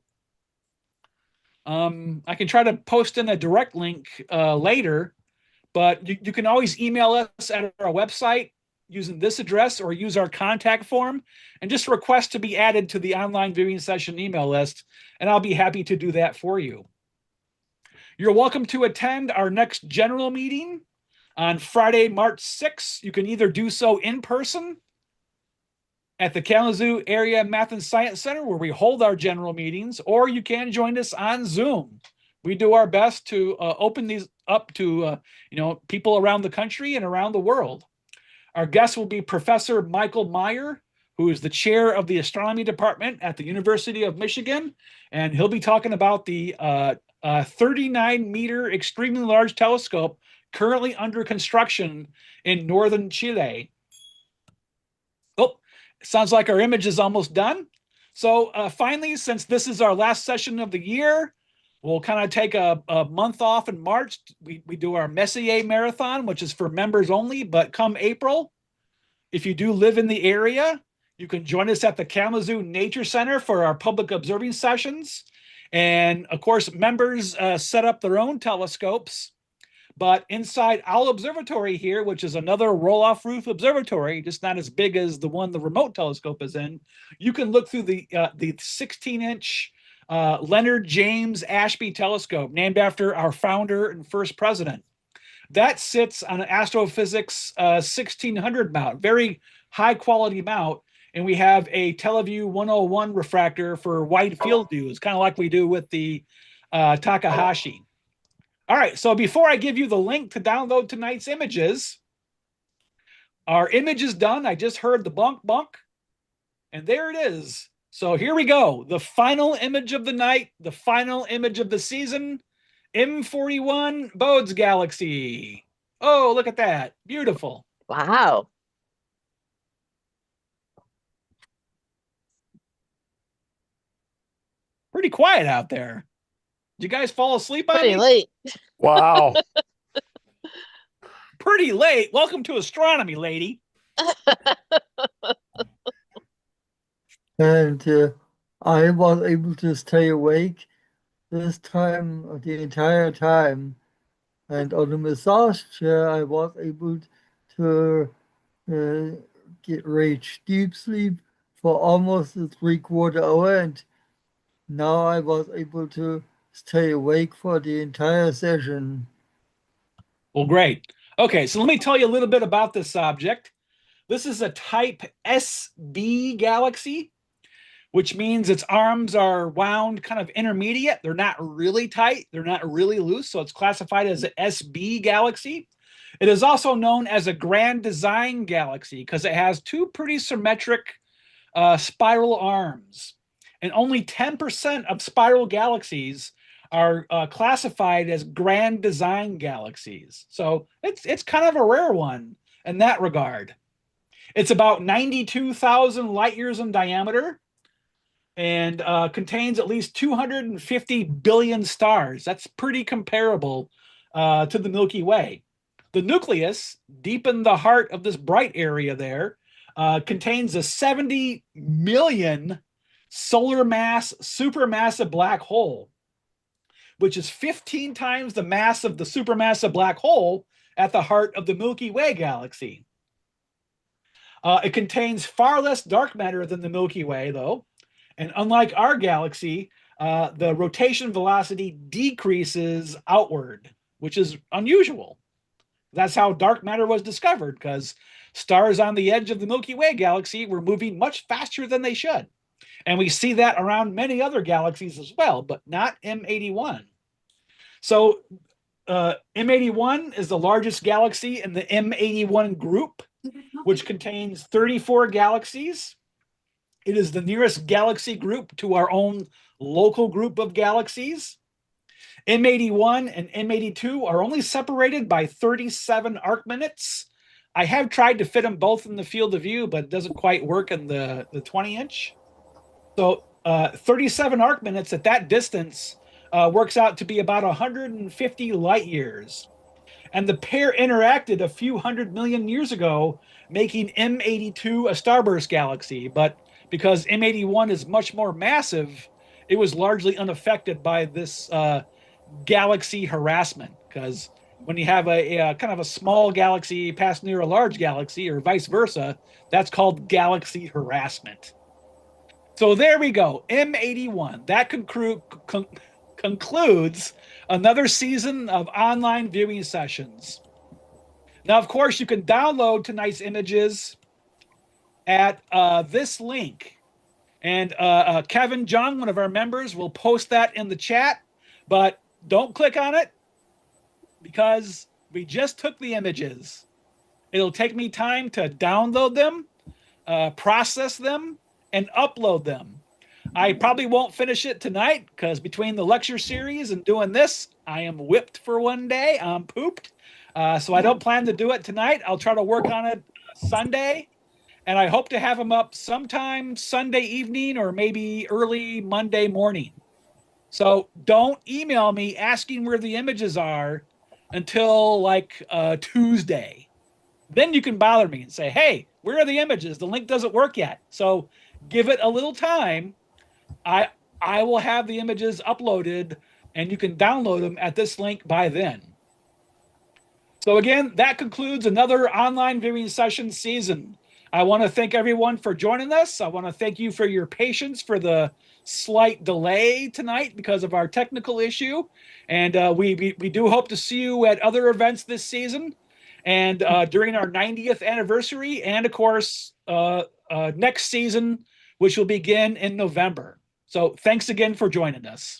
I can try to post in a direct link later. But you can always email us at our website using this address or use our contact form and just request to be added to the online viewing session email list, and I'll be happy to do that for you. You're welcome to attend our next general meeting on Friday, March 6th. You can either do so in person at the Kalamazoo Area Math and Science Center where we hold our general meetings, or you can join us on Zoom. We do our best to open these up to people around the country and around the world. Our guest will be Professor Michael Meyer, who is the chair of the astronomy department at the University of Michigan, and he'll be talking about the 39-meter extremely large telescope currently under construction in northern Chile. Oh, sounds like our image is almost done. So finally, since this is our last session of the year, we'll kind of take a month off in March. We do our Messier Marathon, which is for members only, but come April, if you do live in the area, you can join us at the Kalamazoo Nature Center for our public observing sessions. And of course, members set up their own telescopes, but inside Owl Observatory here, which is another roll-off roof observatory, just not as big as the one the remote telescope is in, you can look through the 16-inch Leonard James Ashby Telescope, named after our founder and first president. That sits on an astrophysics 1600 mount, very high quality mount. And we have a TeleVue 101 refractor for wide field views, kind of like we do with the Takahashi. All right, so before I give you the link to download tonight's images, our image is done. I just heard the bunk bunk, and there it is. So here we go. The final image of the night, the final image of the season, M41 Bode's Galaxy. Oh, look at that. Beautiful. Wow. Pretty quiet out there. Did you guys fall asleep on Pretty me? late. Wow. Pretty late. Welcome to astronomy, lady. And I was able to stay awake this time, the entire time. And on the massage chair, I was able to reach deep sleep for almost a 3/4 hour. And now I was able to stay awake for the entire session. Well, great. Okay, so let me tell you a little bit about this object. This is a type SB galaxy, which means its arms are wound kind of intermediate. They're not really tight. They're not really loose. So it's classified as an SB galaxy. It is also known as a grand design galaxy because it has two pretty symmetric spiral arms. And only 10% of spiral galaxies are classified as grand design galaxies. So it's kind of a rare one in that regard. It's about 92,000 light years in diameter and contains at least 250 billion stars. That's pretty comparable to the Milky Way. The nucleus, deep in the heart of this bright area there, contains a 70 million solar mass supermassive black hole, which is 15 times the mass of the supermassive black hole at the heart of the Milky Way galaxy. It contains far less dark matter than the Milky Way, though. And unlike our galaxy, the rotation velocity decreases outward, which is unusual. That's how dark matter was discovered, because stars on the edge of the Milky Way galaxy were moving much faster than they should. And we see that around many other galaxies as well, but not M81. So M81 is the largest galaxy in the M81 group, which contains 34 galaxies. It is the nearest galaxy group to our own local group of galaxies. M81 and M82 are only separated by 37 arc minutes. I have tried to fit them both in the field of view, but it doesn't quite work in the 20-inch. So 37 arc minutes at that distance works out to be about 150 light years. And the pair interacted a few 100 million years ago, making M82 a starburst galaxy. But because M81 is much more massive, it was largely unaffected by this galaxy harassment. Because when you have a kind of a small galaxy pass near a large galaxy, or vice versa, that's called galaxy harassment. So there we go, M81. That concludes another season of online viewing sessions. Now, of course, you can download tonight's images at this link. And Kevin Jung, one of our members, will post that in the chat. But don't click on it, because we just took the images. It'll take me time to download them, process them, and upload them. I probably won't finish it tonight, because between the lecture series and doing this, I am whipped for one day. I'm pooped. So I don't plan to do it tonight. I'll try to work on it Sunday, and I hope to have them up sometime Sunday evening or maybe early Monday morning. So don't email me asking where the images are until like Tuesday. Then you can bother me and say, hey, where are the images? The link doesn't work yet. So give it a little time. I will have the images uploaded, and you can download them at this link by then. So again, that concludes another online viewing session season. I want to thank everyone for joining us. I want to thank you for your patience for the slight delay tonight because of our technical issue. And we do hope to see you at other events this season and during our 90th anniversary, and of course, next season, which will begin in November. So thanks again for joining us.